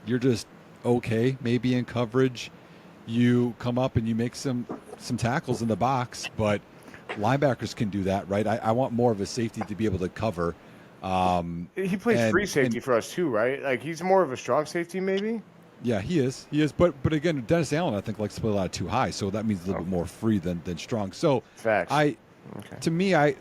you're just okay, maybe in coverage. You come up and you make some tackles in the box, but linebackers can do that, right? I want more of a safety to be able to cover. He plays free safety for us too, right? Like he's more of a strong safety, maybe. Yeah, he is. But again, Dennis Allen, I think, likes to play a lot of too high, so that means a little bit more free than strong. So facts. To me, I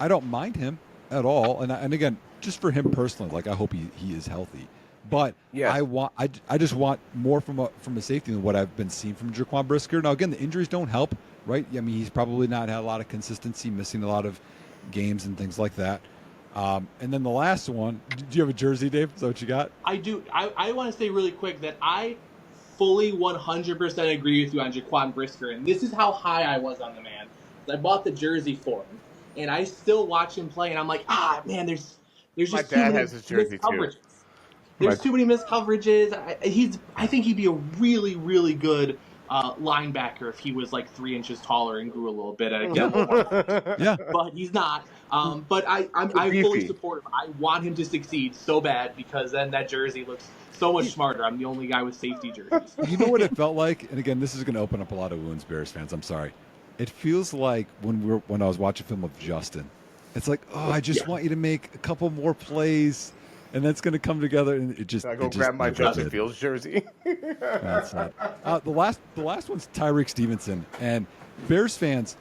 don't mind him at all, and again, just for him personally, like I hope he is healthy. But I just want more from a safety than what I've been seeing from Jaquan Brisker. Now again, the injuries don't help, right? I mean, he's probably not had a lot of consistency, missing a lot of games and things like that. And then the last one, do you have a jersey, Dave? Is that what you got? I do. I want to say really quick that I fully 100% agree with you on Jaquan Brisker, and this is how high I was on the man. I bought the jersey for him, and I still watch him play, and I'm like, man, there's just too many missed coverages. There's too many missed coverages. I think he'd be a really, really good linebacker if he was like 3 inches taller and grew a little bit. Yeah, but he's not. But I fully support him. I want him to succeed so bad because then that jersey looks so much smarter. I'm the only guy with safety jerseys. You know what it felt like? And again, this is going to open up a lot of wounds, Bears fans. I'm sorry. It feels like when I was watching film of Justin. It's like, I just want you to make a couple more plays, and that's going to come together. And it just. I go grab my Justin Fields jersey. That's not. The last one's Tyreek Stevenson, and Bears fans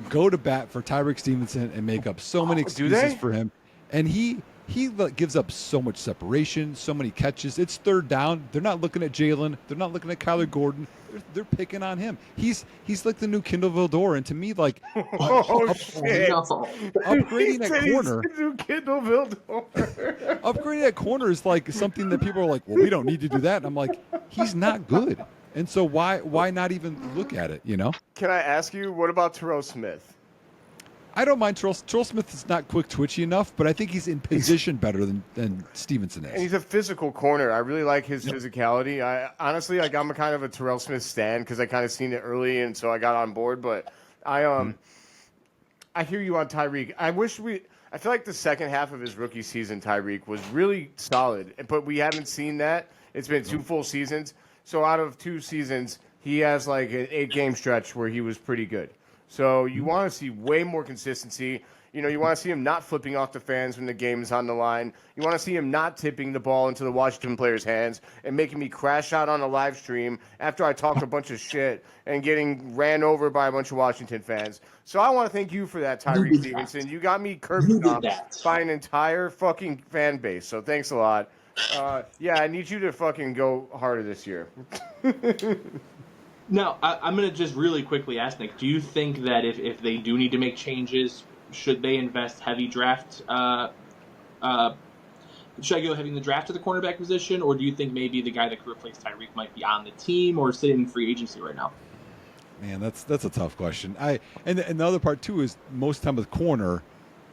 go to bat for Tyreek Stevenson and make up so many excuses for him, and he gives up so much separation, so many catches. It's third down. They're not looking at Jalen. They're not looking at Kyler Gordon. They're picking on him. He's like the new Kendall Vildor, and to me, like upgrading at corner. Kendall Vildor. Upgrading at corner is like something that people are like, well, we don't need to do that. And I'm like, he's not good. And so why not even look at it, you know? Can I ask you, what about Terrell Smith? I don't mind Terrell. Terrell Smith is not quick twitchy enough, but I think he's in position better than Stevenson is. And he's a physical corner. I really like his physicality. I'm a kind of a Terrell Smith stan because I kind of seen it early, and so I got on board. But I hear you on Tyreek. I feel like the second half of his rookie season, Tyreek, was really solid, but we haven't seen that. It's been 2 full seasons. So out of 2 seasons, he has like an 8-game stretch where he was pretty good. So you want to see way more consistency. You know, you want to see him not flipping off the fans when the game is on the line. You want to see him not tipping the ball into the Washington players' hands and making me crash out on a live stream after I talked a bunch of shit and getting ran over by a bunch of Washington fans. So I want to thank you for that, Tyreek Stevenson. You got me curb stomped by an entire fucking fan base. So thanks a lot. I need you to fucking go harder this year. Now, I'm going to just really quickly ask Nick, do you think that if they do need to make changes, should they invest heavy draft? Should I go heavy in the draft to the cornerback position, or do you think maybe the guy that could replace Tyreek might be on the team or sitting in free agency right now? Man, that's a tough question. And the other part too is most time with corner,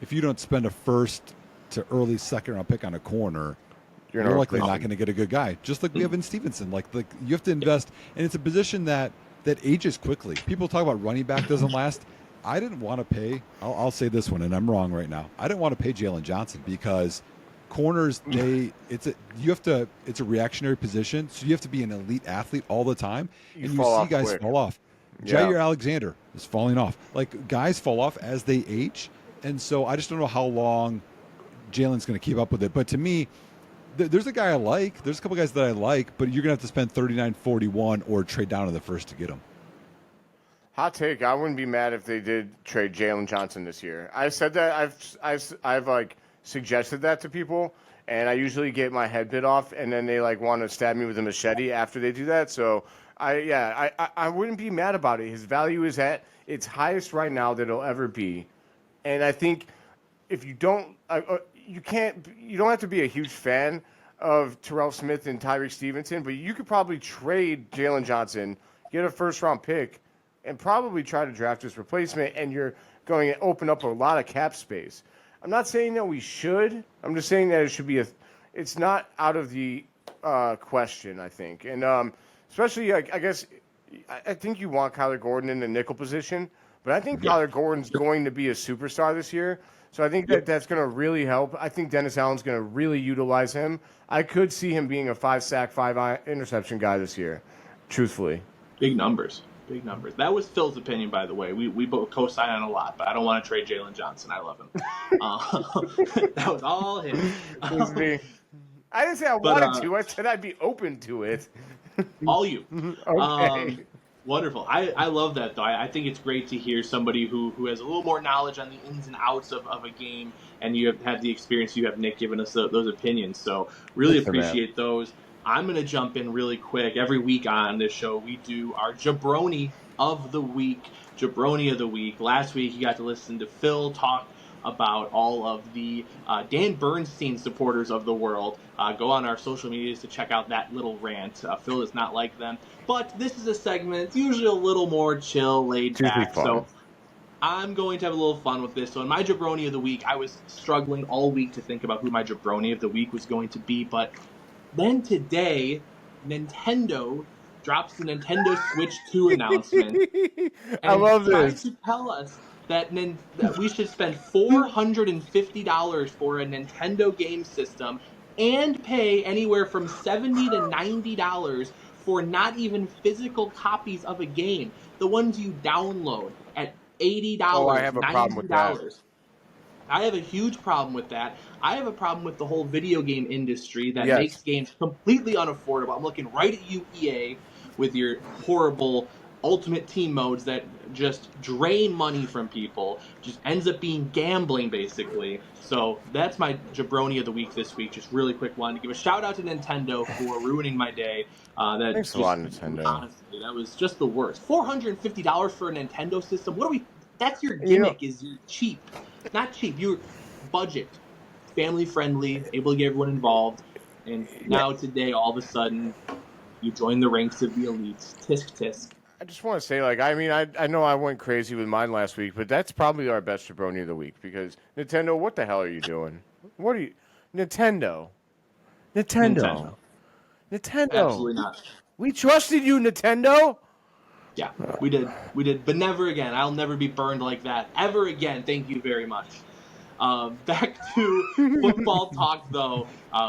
if you don't spend a first to early second round pick on a corner, you're likely not going to get a good guy. Just like we have in Stevenson. Like you have to invest, and it's a position that ages quickly. People talk about running back doesn't last. I didn't want to pay. I'll say this one, and I'm wrong right now. I didn't want to pay Jalen Johnson because corners it's a reactionary position, so you have to be an elite athlete all the time, and you see guys fall off. Yeah. Jair Alexander is falling off. Like guys fall off as they age, and so I just don't know how long Jalen's going to keep up with it. But to me, there's a guy I like. There's a couple guys that I like, but you're going to have to spend $39.41 or trade down in the first to get them. Hot take. I wouldn't be mad if they did trade Jalen Johnson this year. I said that. I've like suggested that to people, and I usually get my head bit off, and then they like want to stab me with a machete after they do that. So I wouldn't be mad about it. His value is at its highest right now that it'll ever be, and I think if you don't, you don't have to be a huge fan of Terrell Smith and Tyreek Stevenson, but you could probably trade Jalen Johnson, get a first-round pick, and probably try to draft his replacement, and you're going to open up a lot of cap space. I'm not saying that we should. I'm just saying that it should be it's not out of the question, I think. And especially, I guess, I think you want Kyler Gordon in the nickel position, but I think Kyler Gordon's going to be a superstar this year. So I think that's going to really help. I think Dennis Allen's going to really utilize him. I could see him being a 5-sack, 5-interception guy this year, truthfully. Big numbers. Big numbers. That was Phil's opinion, by the way. We both co-sign on a lot, but I don't want to trade Jalen Johnson. I love him. That was all him. I didn't say I wanted to. I said I'd be open to it. All you. Okay. Wonderful. I love that, though. I think it's great to hear somebody who has a little more knowledge on the ins and outs of a game, and you have had the experience. You have, Nick, given us those opinions. So really appreciate those. I'm going to jump in really quick. Every week on this show, we do our Jabroni of the Week. Jabroni of the Week. Last week, you got to listen to Phil talk about all of the Dan Bernstein supporters of the world. Go on our social medias to check out that little rant. Phil does not like them. But this is a segment. It's usually a little more chill, laid back. So I'm going to have a little fun with this. So in my Jabroni of the Week, I was struggling all week to think about who my Jabroni of the Week was going to be, but then today, Nintendo drops the Nintendo Switch 2 announcement. I love this. To tell us that we should spend $450 for a Nintendo game system and pay anywhere from $70 to $90 for not even physical copies of a game. The ones you download at $80, Oh, I have a problem with that. I have a huge problem with that. I have a problem with the whole video game industry that makes games completely unaffordable. I'm looking right at you, EA, with your horrible Ultimate Team modes that just drain money from people. Just ends up being gambling, basically. So that's my Jabroni of the Week this week. Just really quick one to give a shout out to Nintendo for ruining my day. Thanks a lot, Nintendo. Honestly, that was just the worst. $450 for a Nintendo system. What are we? That's your gimmick. Is you're cheap. Not cheap. You're budget, family friendly, able to get everyone involved. And now today, all of a sudden, you join the ranks of the elites. Tisk tisk. I just want to say, I know I went crazy with mine last week, but that's probably our best Jabroni of the Week because Nintendo, what the hell are you doing? What are you, Nintendo? Absolutely not. We trusted you, Nintendo. Yeah, we did, but never again. I'll never be burned like that ever again. Thank you very much. Back to football talk, though.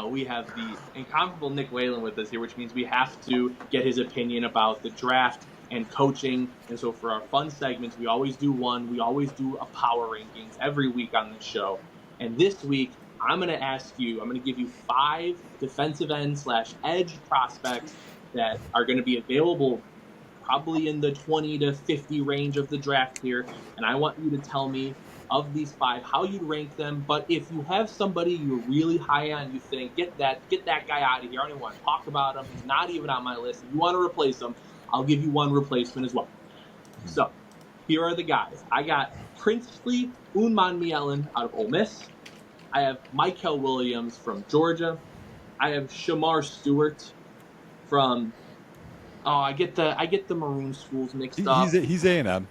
We have the incomparable Nick Whalen with us here, which means we have to get his opinion about the draft and coaching. And so for our fun segments, we always do a power rankings every week on this show. And this week, I'm going to give you 5 defensive end / edge prospects that are going to be available probably in the 20 to 50 range of the draft here. And I want you to tell me, of these 5, how you'd rank them. But if you have somebody you're really high on, you think, get that guy out of here. I don't even want to talk about him. He's not even on my list. If you want to replace him, I'll give you one replacement as well. So here are the guys. I got Princely Unmanmielen out of Ole Miss. I have Michael Williams from Georgia. I have Shamar Stewart from I get the Maroon schools mixed up. He's A&M.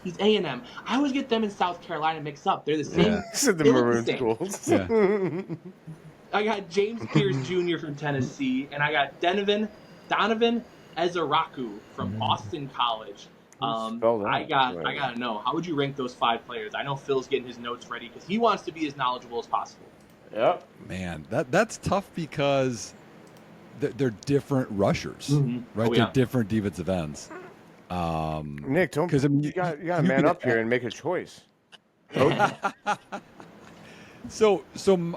He's A&M. I always get them in South Carolina mixed up. They're the same. Yeah. The Maroon schools. Yeah. I got James Pierce Jr. from Tennessee, and I got Donovan Ezeraku from Boston College. I gotta know, how would you rank those 5 players? I know Phil's getting his notes ready because he wants to be as knowledgeable as possible. Yep. Man, that's tough because they're different rushers, right? Oh, yeah. They're different defensive ends. Nick, don't because you got to man up here and make a choice. So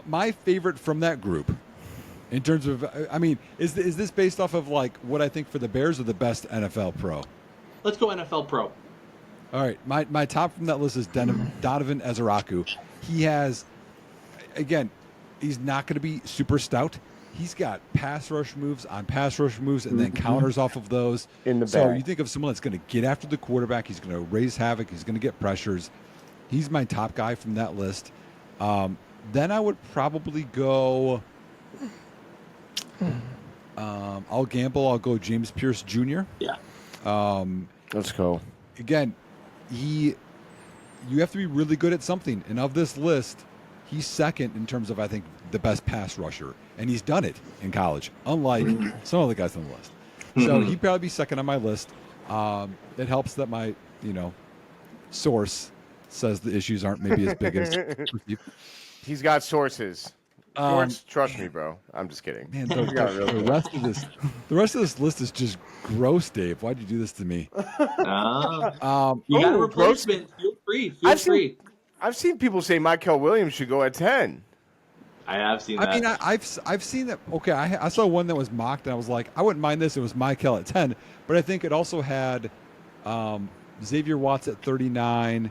my favorite from that group, in terms of, is this based off of like what I think for the Bears or the best NFL pro? Let's go NFL pro. All right, my top from that list is Donovan Ezeraku. He has, again, he's not going to be super stout. He's got pass rush moves on pass rush moves and then counters off of those. In the so back. You think of someone that's going to get after the quarterback. He's going to raise havoc. He's going to get pressures. He's my top guy from that list. Then I would probably go. I'll gamble. I'll go James Pierce Jr. Yeah. Let's go. Again, you have to be really good at something. And of this list, he's second in terms of, I think, the best pass rusher. And he's done it in college, unlike some of the guys on the list. So he'd probably be second on my list. It helps that my, source says the issues aren't maybe as big as He's got sources. Trust me, bro. I'm just kidding. Man, the rest of this list is just gross, Dave. Why'd you do this to me? You got a replacement. Feel free. I've seen people say Michael Williams should go at 10. I have seen that. I mean, I've seen that. Okay, I saw one that was mocked, and I was like, I wouldn't mind this. It was Michael at 10, but I think it also had Xavier Watts at 39.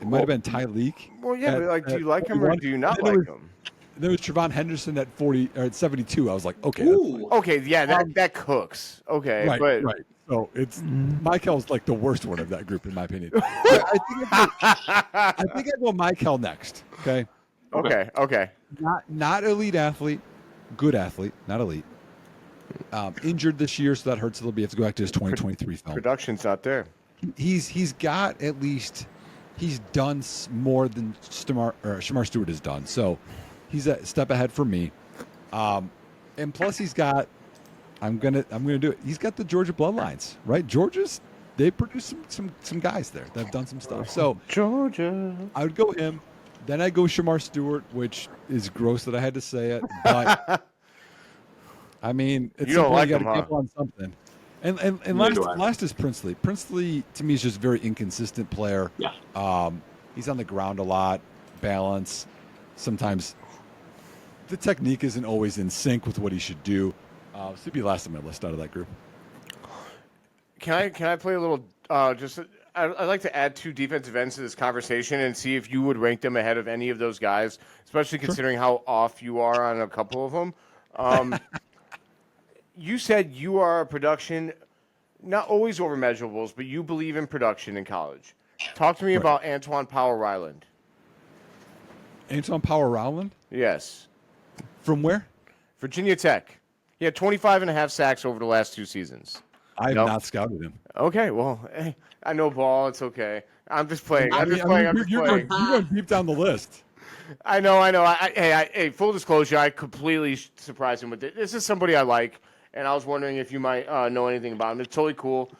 It might have been Tyreek. Well, yeah, but do you like him or do you not like him? There was Trevon Henderson at 40 or at 72. I was like, okay, okay, yeah, that cooks. Okay, right. So it's Michael's like the worst one of that group in my opinion. I think I go Michael next. Okay. Not elite athlete, good athlete, not elite. Injured this year, so that hurts a little bit. You have to go back to his 2023 film. Production's not there. He's got at least he's done more than Shamar Stewart has done. So he's a step ahead for me. And plus he's got I'm gonna do it. He's got the Georgia bloodlines, right? They produce some guys there that have done some stuff. So Georgia, I would go him. Then I go Shamar Stewart, which is gross that I had to say it, but I mean, it's you don't like you him, got to gamble on something. And last is Princely. Princely to me is just a very inconsistent player. Yeah. He's on the ground a lot, balance. Sometimes the technique isn't always in sync with what he should do. So he'd be last on my list out of that group. Can I play a little? I'd like to add two defensive ends to this conversation and see if you would rank them ahead of any of those guys, especially considering how off you are on a couple of them. You said you are a production, not always over measurables, but you believe in production in college. Talk to me about Antoine Powell-Ryland. Antoine Powell-Ryland? Yes. From where? Virginia Tech. He had 25 and a half sacks over the last 2 seasons. I have not scouted him. Okay, well, hey, I know ball. It's okay. I'm just playing. I'm just playing. You're going deep down the list. I know. Hey, full disclosure, I completely surprised him with it. This is somebody I like, and I was wondering if you might know anything about him. It's totally cool.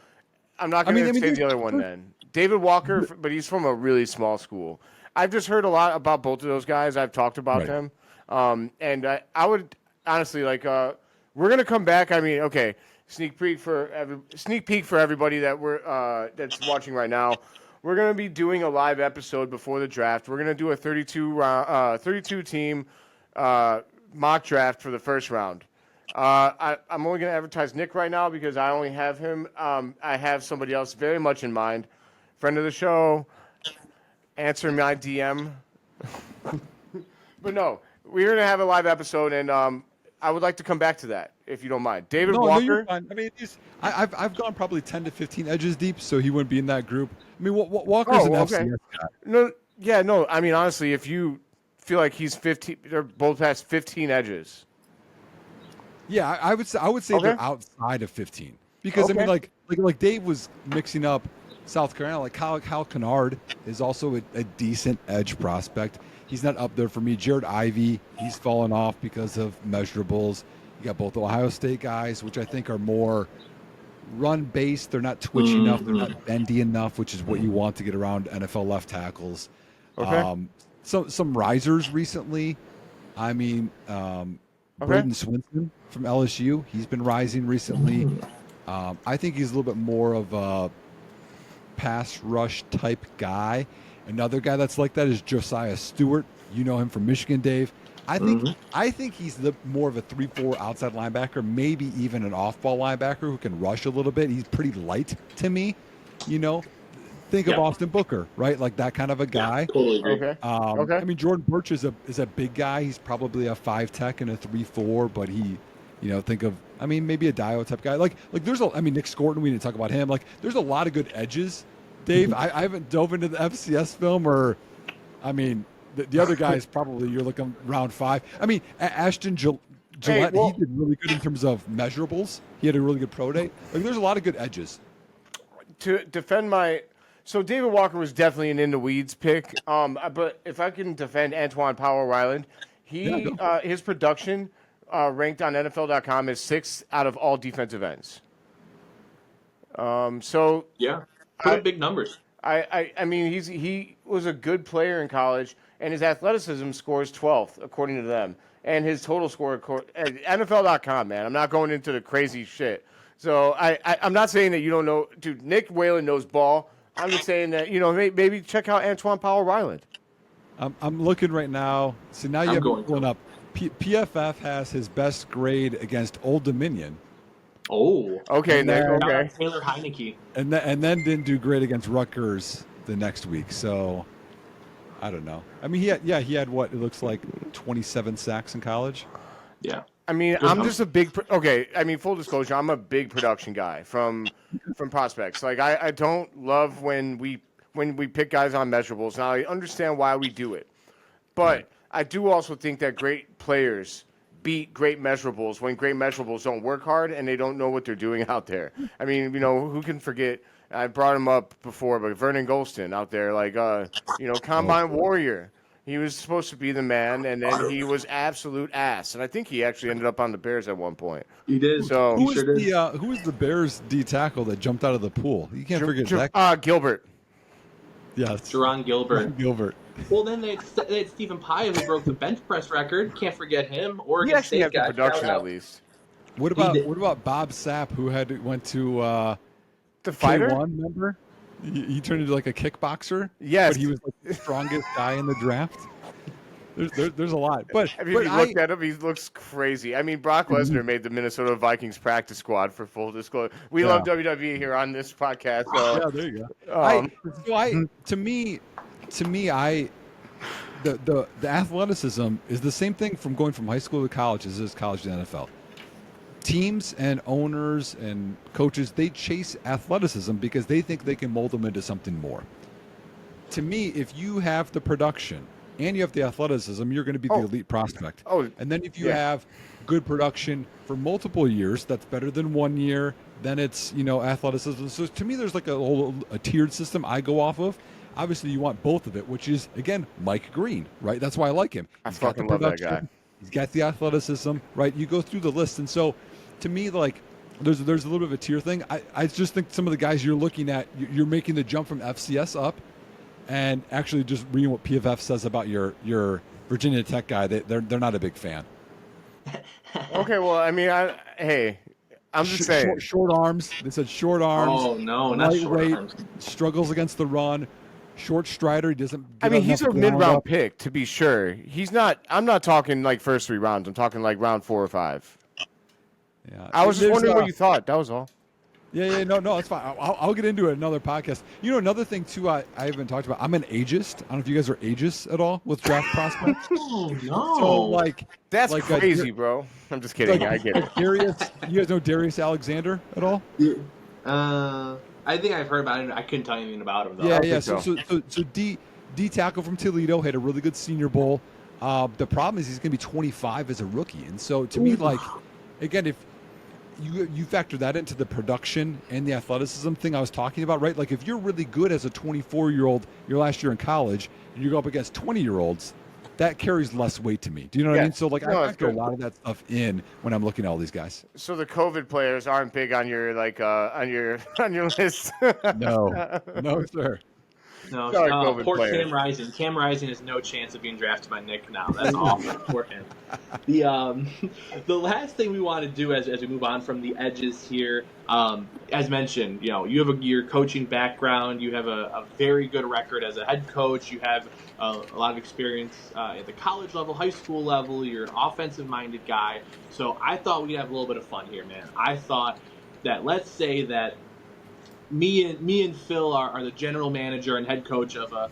I'm not going to say the other one then. David Walker, but he's from a really small school. I've just heard a lot about both of those guys. I've talked about them. And I would honestly we're going to come back. I mean, okay. Sneak peek for everybody that that's watching right now. We're going to be doing a live episode before the draft. We're going to do a 32 team mock draft for the first round. I'm only going to advertise Nick right now because I only have him. I have somebody else very much in mind. Friend of the show, answer my DM. But no, we're going to have a live episode, and I would like to come back to that, if you don't mind. David Walker. No, you're fine. I mean, I've gone probably 10 to 15 edges deep, so he wouldn't be in that group. I mean, Walker's an FCS guy. No. I mean, honestly, if you feel like he's 15, they're both past 15 edges. Yeah, I would say they're outside of 15 because I mean, like Dave was mixing up South Carolina. Like Kyle Kennard is also a decent edge prospect. He's not up there for me. Jared Ivey, he's fallen off because of measurables. You got both Ohio State guys, which I think are more run-based. They're not twitchy enough. They're not bendy enough, which is what you want to get around NFL left tackles. Okay. Some risers recently. I mean, Braden Swinson from LSU. He's been rising recently. I think he's a little bit more of a pass rush type guy. Another guy that's like that is Josiah Stewart. You know him from Michigan, Dave. I think he's more of a 3-4 outside linebacker, maybe even an off-ball linebacker who can rush a little bit. He's pretty light to me, you know. think of Austin Booker, right? Like that kind of a guy. Yeah, totally agree. Okay. I mean, Jordan Birch is a big guy. He's probably a 5 tech and a 3-4, but he, think of, I mean, maybe a Dio type guy. Like there's Nick Scorton, we didn't talk about him. Like there's a lot of good edges. Dave, I haven't dove into the FCS film the other guy is probably, you're looking round 5. I mean, Ashton Gillette, he did really good in terms of measurables. He had a really good pro day. Like there's a lot of good edges. To defend so David Walker was definitely an in the weeds pick. But if I can defend Antoine Powell-Ryland, his production ranked on NFL.com is 6th out of all defensive ends. Pretty big numbers. I mean, he was a good player in college, and his athleticism scores 12th according to them, and his total score NFL.com. Man, I'm not going into the crazy shit. So I'm not saying that you don't know, dude. Nick Whalen knows ball. I'm just saying that maybe check out Antoine Powell-Ryland. I'm looking right now. So now you have pulling up. PFF has his best grade against Old Dominion. Oh, okay, Nick. Okay, Taylor Heineke, and then didn't do great against Rutgers the next week. So I don't know. I mean, he had what it looks like 27 sacks in college. Yeah. I mean, I'm just a big I mean, full disclosure, I'm a big production guy from prospects. Like I don't love when we pick guys on measurables. Now I understand why we do it, but I do also think that great players beat great measurables when great measurables don't work hard and they don't know what they're doing out there. I mean, who can forget? I brought him up before, but Vernon Golston out there, like Combine Warrior. He was supposed to be the man, and then he was absolute ass. And I think he actually ended up on the Bears at one point. He did. So who was the Bears D tackle that jumped out of the pool? You can't forget that. Gilbert. Yes. Jerron Gilbert. Gilbert. Well, then they had Stephen Pye, who broke the bench press record. Can't forget him. Oregon he actually State had the guy. production at least. What about Bob Sapp, who went to the fighter? K1, remember? He turned into like a kickboxer. Yes, but he was like the strongest guy in the draft. There's a lot, but have you looked at him? He looks crazy. I mean, Brock Lesnar made the Minnesota Vikings practice squad for full disclosure. We love WWE here on this podcast. So. Yeah, there you go. The athleticism is the same thing from going from high school to college as it is college to NFL. Teams and owners and coaches, they chase athleticism because they think they can mold them into something more. To me, if you have the production and you have the athleticism, you're going to be the elite prospect. And then if you have good production for multiple years, that's better than 1 year. Then it's, athleticism. So to me, there's like a tiered system I go off of. Obviously, you want both of it, which is, again, Mike Green, right? That's why I like him. I fucking love that guy. He's got the athleticism, right? You go through the list. And so, to me, like, there's a little bit of a tier thing. I just think some of the guys you're looking at, you're making the jump from FCS up and actually just reading what PFF says about your Virginia Tech guy. They're not a big fan. Okay, well, I mean, I'm just saying. Short arms. They said short arms. Oh, no, not short arms. Struggles against the run. Short strider. He doesn't. He's a mid-round pick, to be sure. He's not. I'm not talking like first 3 rounds. I'm talking like round 4 or 5. Yeah. I was just wondering what you thought. That was all. Yeah. No, it's fine. I'll get into it another podcast. Another thing too. I haven't talked about. I'm an ageist. I don't know if you guys are ageist at all with draft prospects. Oh no. So that's like crazy, bro. I'm just kidding. I get it. Darius, you guys know Darius Alexander at all? I think I've heard about him. I couldn't tell you anything about him, though. Yeah. So D tackle from Toledo had a really good Senior Bowl. The problem is he's going to be 25 as a rookie, and so to me, like, again, if you factor that into the production and the athleticism thing I was talking about, right? Like, if you're really good as a 24-year-old, your last year in college, and you go up against 20-year-olds, that carries less weight to me. Do you know what I mean? So, I factor a lot of that stuff in when I'm looking at all these guys. So the COVID players aren't big on your on your list. No, sir. No, sorry, poor player. Cam Rising. Cam Rising has no chance of being drafted by Nick now. That's awful. Poor him. The last thing we want to do as we move on from the edges here, as mentioned, you have your coaching background. You have a very good record as a head coach. You have a lot of experience at the college level, high school level. You're an offensive-minded guy. So I thought we'd have a little bit of fun here, man. I thought that let's say that me and Phil are the general manager and head coach of the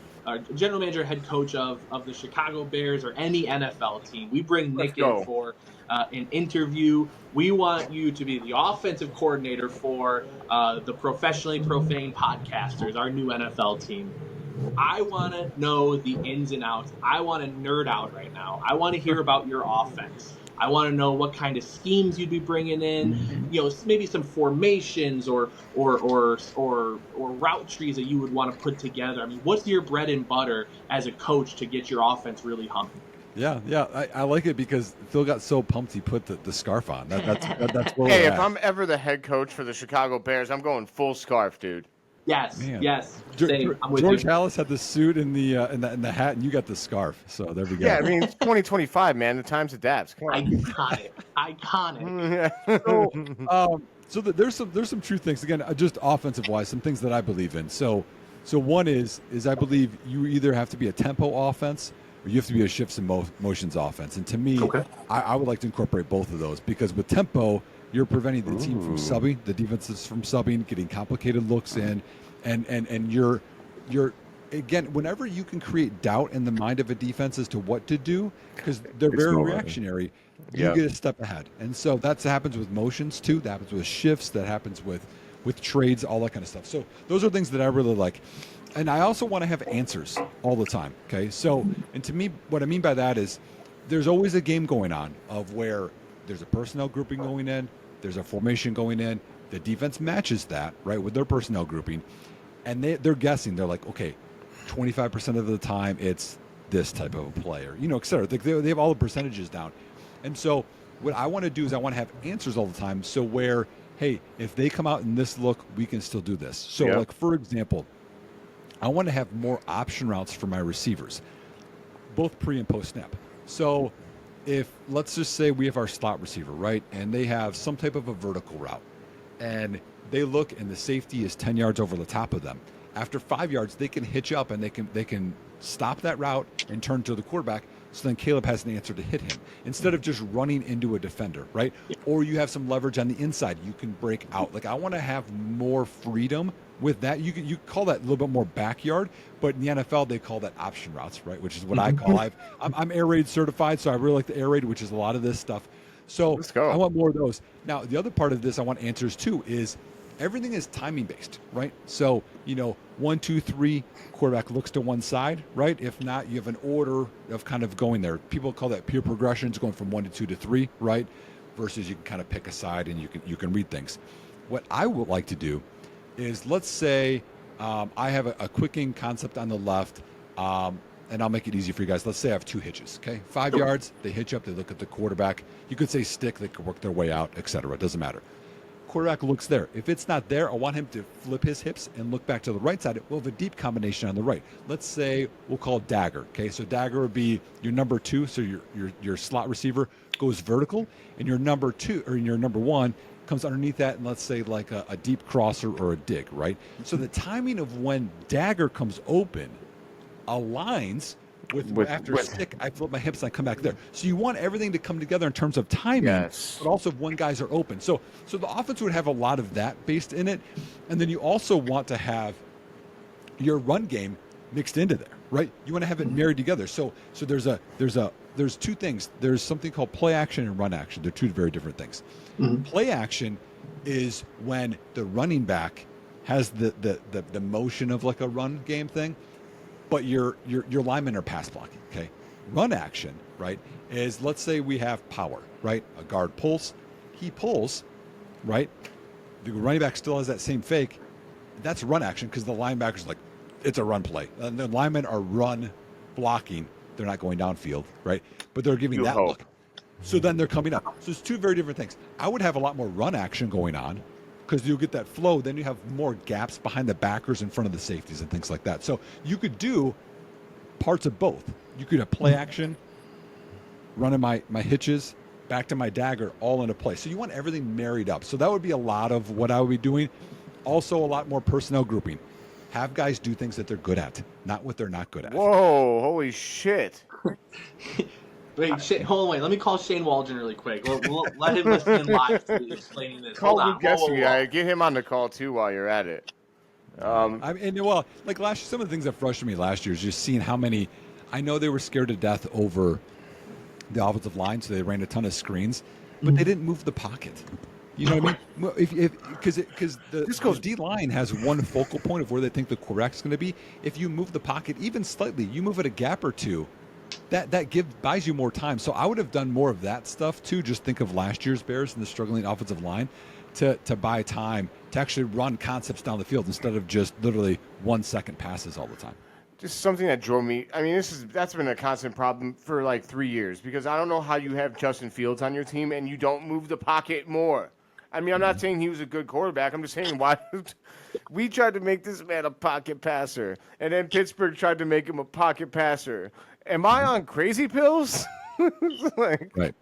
Chicago Bears or any NFL team. We bring Let's Nick in go. for an interview. We want you to be the offensive coordinator for the Professionally Profane Podcasters, our new NFL team. I want to know the ins and outs. I want to nerd out right now. I want to hear about your offense. I want to know what kind of schemes you'd be bringing in. Maybe some formations or route trees that you would want to put together. I mean, what's your bread and butter as a coach to get your offense really humming? Yeah, I like it because Phil got so pumped he put the scarf on. That's where Hey, we're if at. I'm ever the head coach for the Chicago Bears, I'm going full scarf, dude. Yes, Man. yes. Same. I'm with George you. Halas had the suit and the hat, and you got the scarf. So there we go. Yeah, I mean, it's 2025, man. The times adapts. Come on. Iconic. There's some true things. Again, just offensive wise, some things that I believe in. So one is I believe you either have to be a tempo offense or you have to be a shifts and motions offense. And to me, Okay. I would like to incorporate both of those because with tempo, you're preventing the team from subbing, the defenses from subbing, getting complicated looks in, and you're again, whenever you can create doubt in the mind of a defense as to what to do, because they're very reactionary, you get a step ahead. And so that happens with motions too. That happens with shifts. That happens with trades, all that kind of stuff. So those are things that I really like. And I also want to have answers all the time. Okay. So, and to me, what I mean by that is there's always a game going on of where there's a personnel grouping going in, there's a formation going in, the defense matches that, right, with their personnel grouping. And they're guessing. They're like, okay, 25% of the time it's this type of a player, et cetera. They have all the percentages down. And so what I want to do is I want to have answers all the time. So where, hey, if they come out in this look, we can still do this. So like, for example, I want to have more option routes for my receivers, both pre and post snap. So if, let's just say we have our slot receiver, right? And they have some type of a vertical route and they look and the safety is 10 yards over the top of them. After 5 yards, they can hitch up and they can stop that route and turn to the quarterback. So then Caleb has an answer to hit him instead of just running into a defender, right? Or you have some leverage on the inside. You can break out. Like I want to have more freedom with that. You call that a little bit more backyard, but in the NFL they call that option routes, right? Which is what I call. I'm air raid certified, so I really like the air raid, which is a lot of this stuff. So Let's go. I want more of those. Now the other part of this I want answers to is everything is timing based, right? So 1, 2, 3, quarterback looks to one side, right? If not, you have an order of kind of going there. People call that peer progressions, going from 1 to 2 to 3, right? Versus you can kind of pick a side and you can read things. What I would like to do is, let's say I have a quicking concept on the left, and I'll make it easy for you guys. Let's say I have 2 hitches, okay? 5 yards, they hitch up, they look at the quarterback. You could say stick, they could work their way out, etc. It doesn't matter. Quarterback looks there. If it's not there, I want him to flip his hips and look back to the right side. We'll have a deep combination on the right. Let's say we'll call dagger. Okay, so dagger would be your number 2. So your slot receiver goes vertical, and your number 2 or your number 1 comes underneath that, and let's say like a deep crosser or a dig, right? So the timing of when dagger comes open aligns with after stick, I flip my hips and I come back there. So you want everything to come together in terms of timing, but also when guys are open. So the offense would have a lot of that based in it. And then you also want to have your run game mixed into there, right? You want to have it married together. So there's 2 things. There's something called play action and run action. They're 2 very different things. Play action is when the running back has the motion of like a run game thing, but your linemen are pass blocking, okay? Run action, right, is, let's say we have power, right? A guard pulls, he pulls, right? The running back still has that same fake. That's run action because the linebacker's like, it's a run play. And the linemen are run blocking. They're not going downfield, right? But they're giving that look. So then they're coming up. So it's 2 very different things. I would have a lot more run action going on because you'll get that flow. Then you have more gaps behind the backers in front of the safeties and things like that. So you could do parts of both. You could have play action, running my hitches, back to my dagger, all into play. So you want everything married up. So that would be a lot of what I would be doing. Also a lot more personnel grouping. Have guys do things that they're good at, not what they're not good at. Whoa, holy shit. Wait, hold on, wait. Let me call Shane Waldron really quick. We'll let him listen in live to me explaining this. Call Hold on. Luke Guessing guy. Get him on the call too while you're at it. I mean, well, like some of the things that frustrated me last year is just seeing how many. I know they were scared to death over the offensive line, so they ran a ton of screens, but they didn't move the pocket. You know what I mean? Because the D line has one focal point of where they think the quarterback's going to be. If you move the pocket even slightly, you move it a gap or two, that buys you more time. So I would have done more of that stuff too. Just think of last year's Bears and the struggling offensive line to buy time to actually run concepts down the field instead of just literally 1 second passes all the time. Just something that drove me. I mean, that's been a constant problem for like 3 years because I don't know how you have Justin Fields on your team and you don't move the pocket more. I mean, I'm not saying he was a good quarterback. I'm just saying why we tried to make this man a pocket passer, and then Pittsburgh tried to make him a pocket passer. Am I on crazy pills? Right.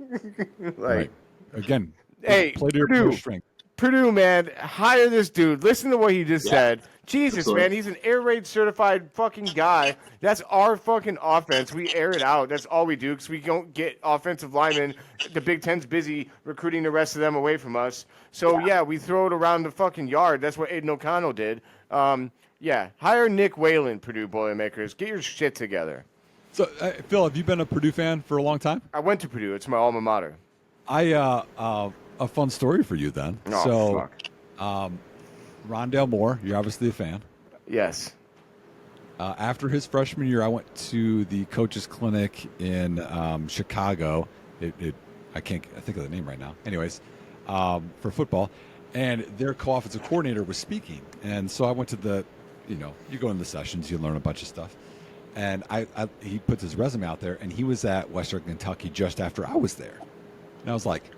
Again, hey, play to your strength. Purdue, man, hire this dude. Listen to what he just said. Jesus, man, he's an air raid certified fucking guy. That's our fucking offense. We air it out. That's all we do because we don't get offensive linemen. The Big Ten's busy recruiting the rest of them away from us. So, we throw it around the fucking yard. That's what Aiden O'Connell did. Hire Nick Whalen, Purdue Boilermakers. Get your shit together. So, Phil, have you been a Purdue fan for a long time? I went to Purdue. It's my alma mater. A fun story for you then. Fuck. Rondale Moore, you're obviously a fan. Yes. After his freshman year, I went to the coaches clinic in Chicago. I can't think of the name right now. Anyways, for football, and their co-offensive coordinator was speaking, and so I went to you go in the sessions, you learn a bunch of stuff, and he puts his resume out there, and he was at Western Kentucky just after I was there, and I was like,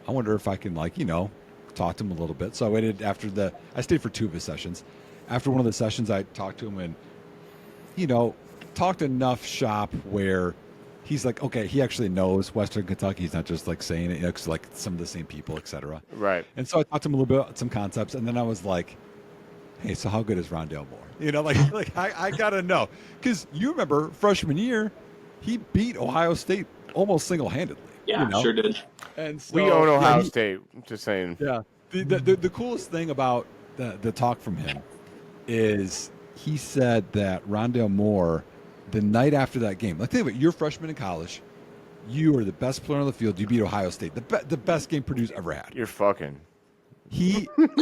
I wonder if I can talk to him a little bit. So I waited I stayed for 2 of his sessions. After one of the sessions, I talked to him and, talked enough shop where he's like, okay, he actually knows Western Kentucky. He's not just like saying it. It's like some of the same people, et cetera. Right. And so I talked to him a little bit about some concepts. And then I was like, hey, so how good is Rondale Moore? I got to know. Because you remember freshman year, he beat Ohio State almost single-handedly. Yeah, sure did. And so, we own Ohio State. I'm just saying. Yeah. The coolest thing about the talk from him is he said that Rondale Moore, the night after that game, like think of it, you're a freshman in college, you are the best player on the field, you beat Ohio State, the best game Purdue's ever had. You're fucking. He was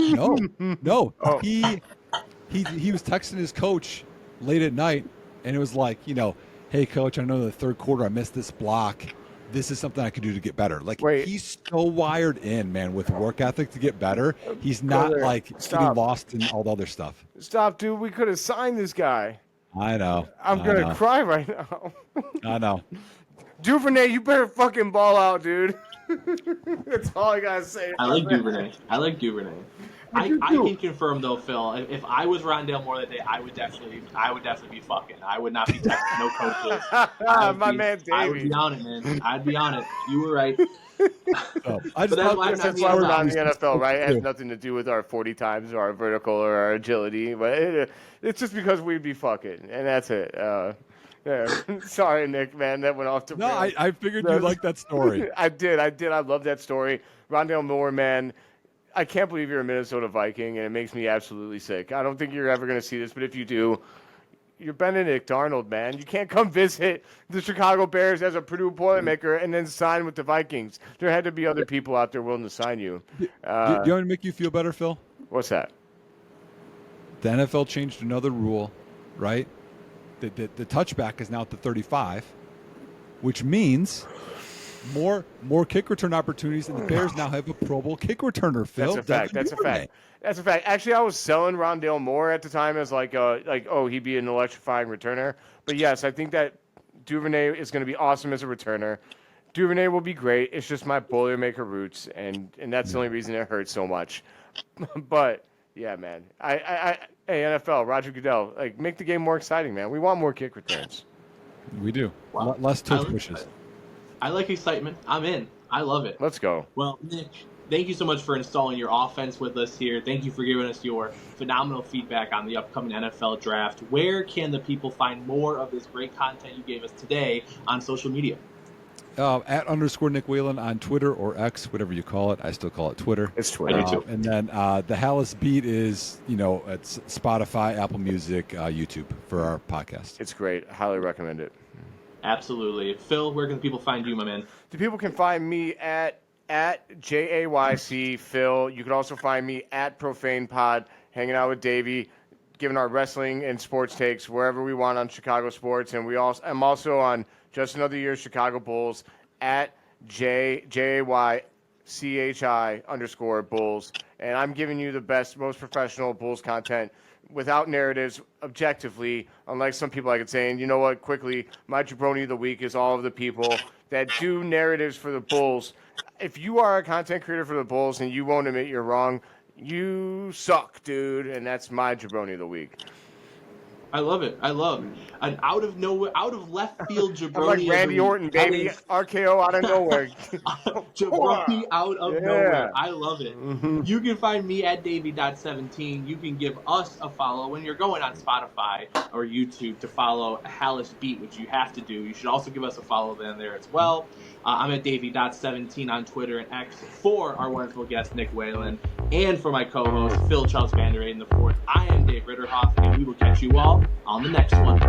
texting his coach late at night, and it was like, hey coach, I know the third quarter I missed this block. This is something I could do to get better. He's so wired in, man, with work ethic to get better. He's not getting lost in all the other stuff. Stop, dude. We could have signed this guy. I know. I'm going to cry right now. I know. Duvernay, you better fucking ball out, dude. That's all I got to say. I like Duvernay. I can confirm though, Phil. If I was Rondale Moore that day, I would definitely be fucking. I would not be texting no coaches. My man Davey. I would be on it, man. I'd be on it. You were right. That's why we're not in the NFL, right? It has nothing to do with our 40 times or our vertical or our agility, but it's just because we'd be fucking, and that's it. Sorry, Nick, man, that went off the. No, I figured you liked that story. I did. I love that story. Rondale Moore, man. I can't believe you're a Minnesota Viking, and it makes me absolutely sick. I don't think you're ever going to see this, but if you do, you're Benedict Arnold, man. You can't come visit the Chicago Bears as a Purdue Boilermaker and then sign with the Vikings. There had to be other people out there willing to sign you. Do you want to make you feel better, Phil? What's that? The NFL changed another rule, right? The touchback is now at the 35, which means more kick return opportunities, and the Bears now have a Pro Bowl kick returner, Phil. That's a fact. Actually, I was selling Rondale Moore at the time as he'd be an electrifying returner. But yes, I think that Duvernay is going to be awesome as a returner. Duvernay will be great. It's just my Boilermaker roots, and that's the only reason it hurts so much. But yeah, man. Hey, NFL, Roger Goodell, make the game more exciting, man. We want more kick returns. We do. Wow. Less tush pushes. I like excitement. I'm in. I love it. Let's go. Well, Nick, thank you so much for installing your offense with us here. Thank you for giving us your phenomenal feedback on the upcoming NFL draft. Where can the people find more of this great content you gave us today on social media? @_Nick Whalen on Twitter or X, whatever you call it. I still call it Twitter. It's Twitter. I do too. And then the Halas beat is, it's Spotify, Apple Music, YouTube for our podcast. It's great. I highly recommend it. Absolutely. Phil, where can people find you, my man? The people can find me at JAYC Phil. You can also find me at Profane Pod, hanging out with Davey, giving our wrestling and sports takes wherever we want on Chicago sports. And I'm also on Just Another Year Chicago Bulls at JAYCHI_Bulls. And I'm giving you the best, most professional Bulls content without narratives, objectively, unlike some people like it saying, you know what, quickly, my jabroni of the week is all of the people that do narratives for the Bulls. If you are a content creator for the Bulls and you won't admit you're wrong, you suck, dude. And that's my jabroni of the week. I love it. I love an out of left field jabroni. I'm like Randy Orton, baby. RKO out of nowhere. Jabroni out of nowhere. I love it. Mm-hmm. You can find me at Davey.17. You can give us a follow when you're going on Spotify or YouTube to follow Halas Beat, which you have to do. You should also give us a follow then there as well. I'm at Davey.17 on Twitter and X for our wonderful guest, Nick Whalen, and for my co-host, Phil Charles Vanderayden IV. I am Dave Ritterhoff, and we will catch you all on the next one.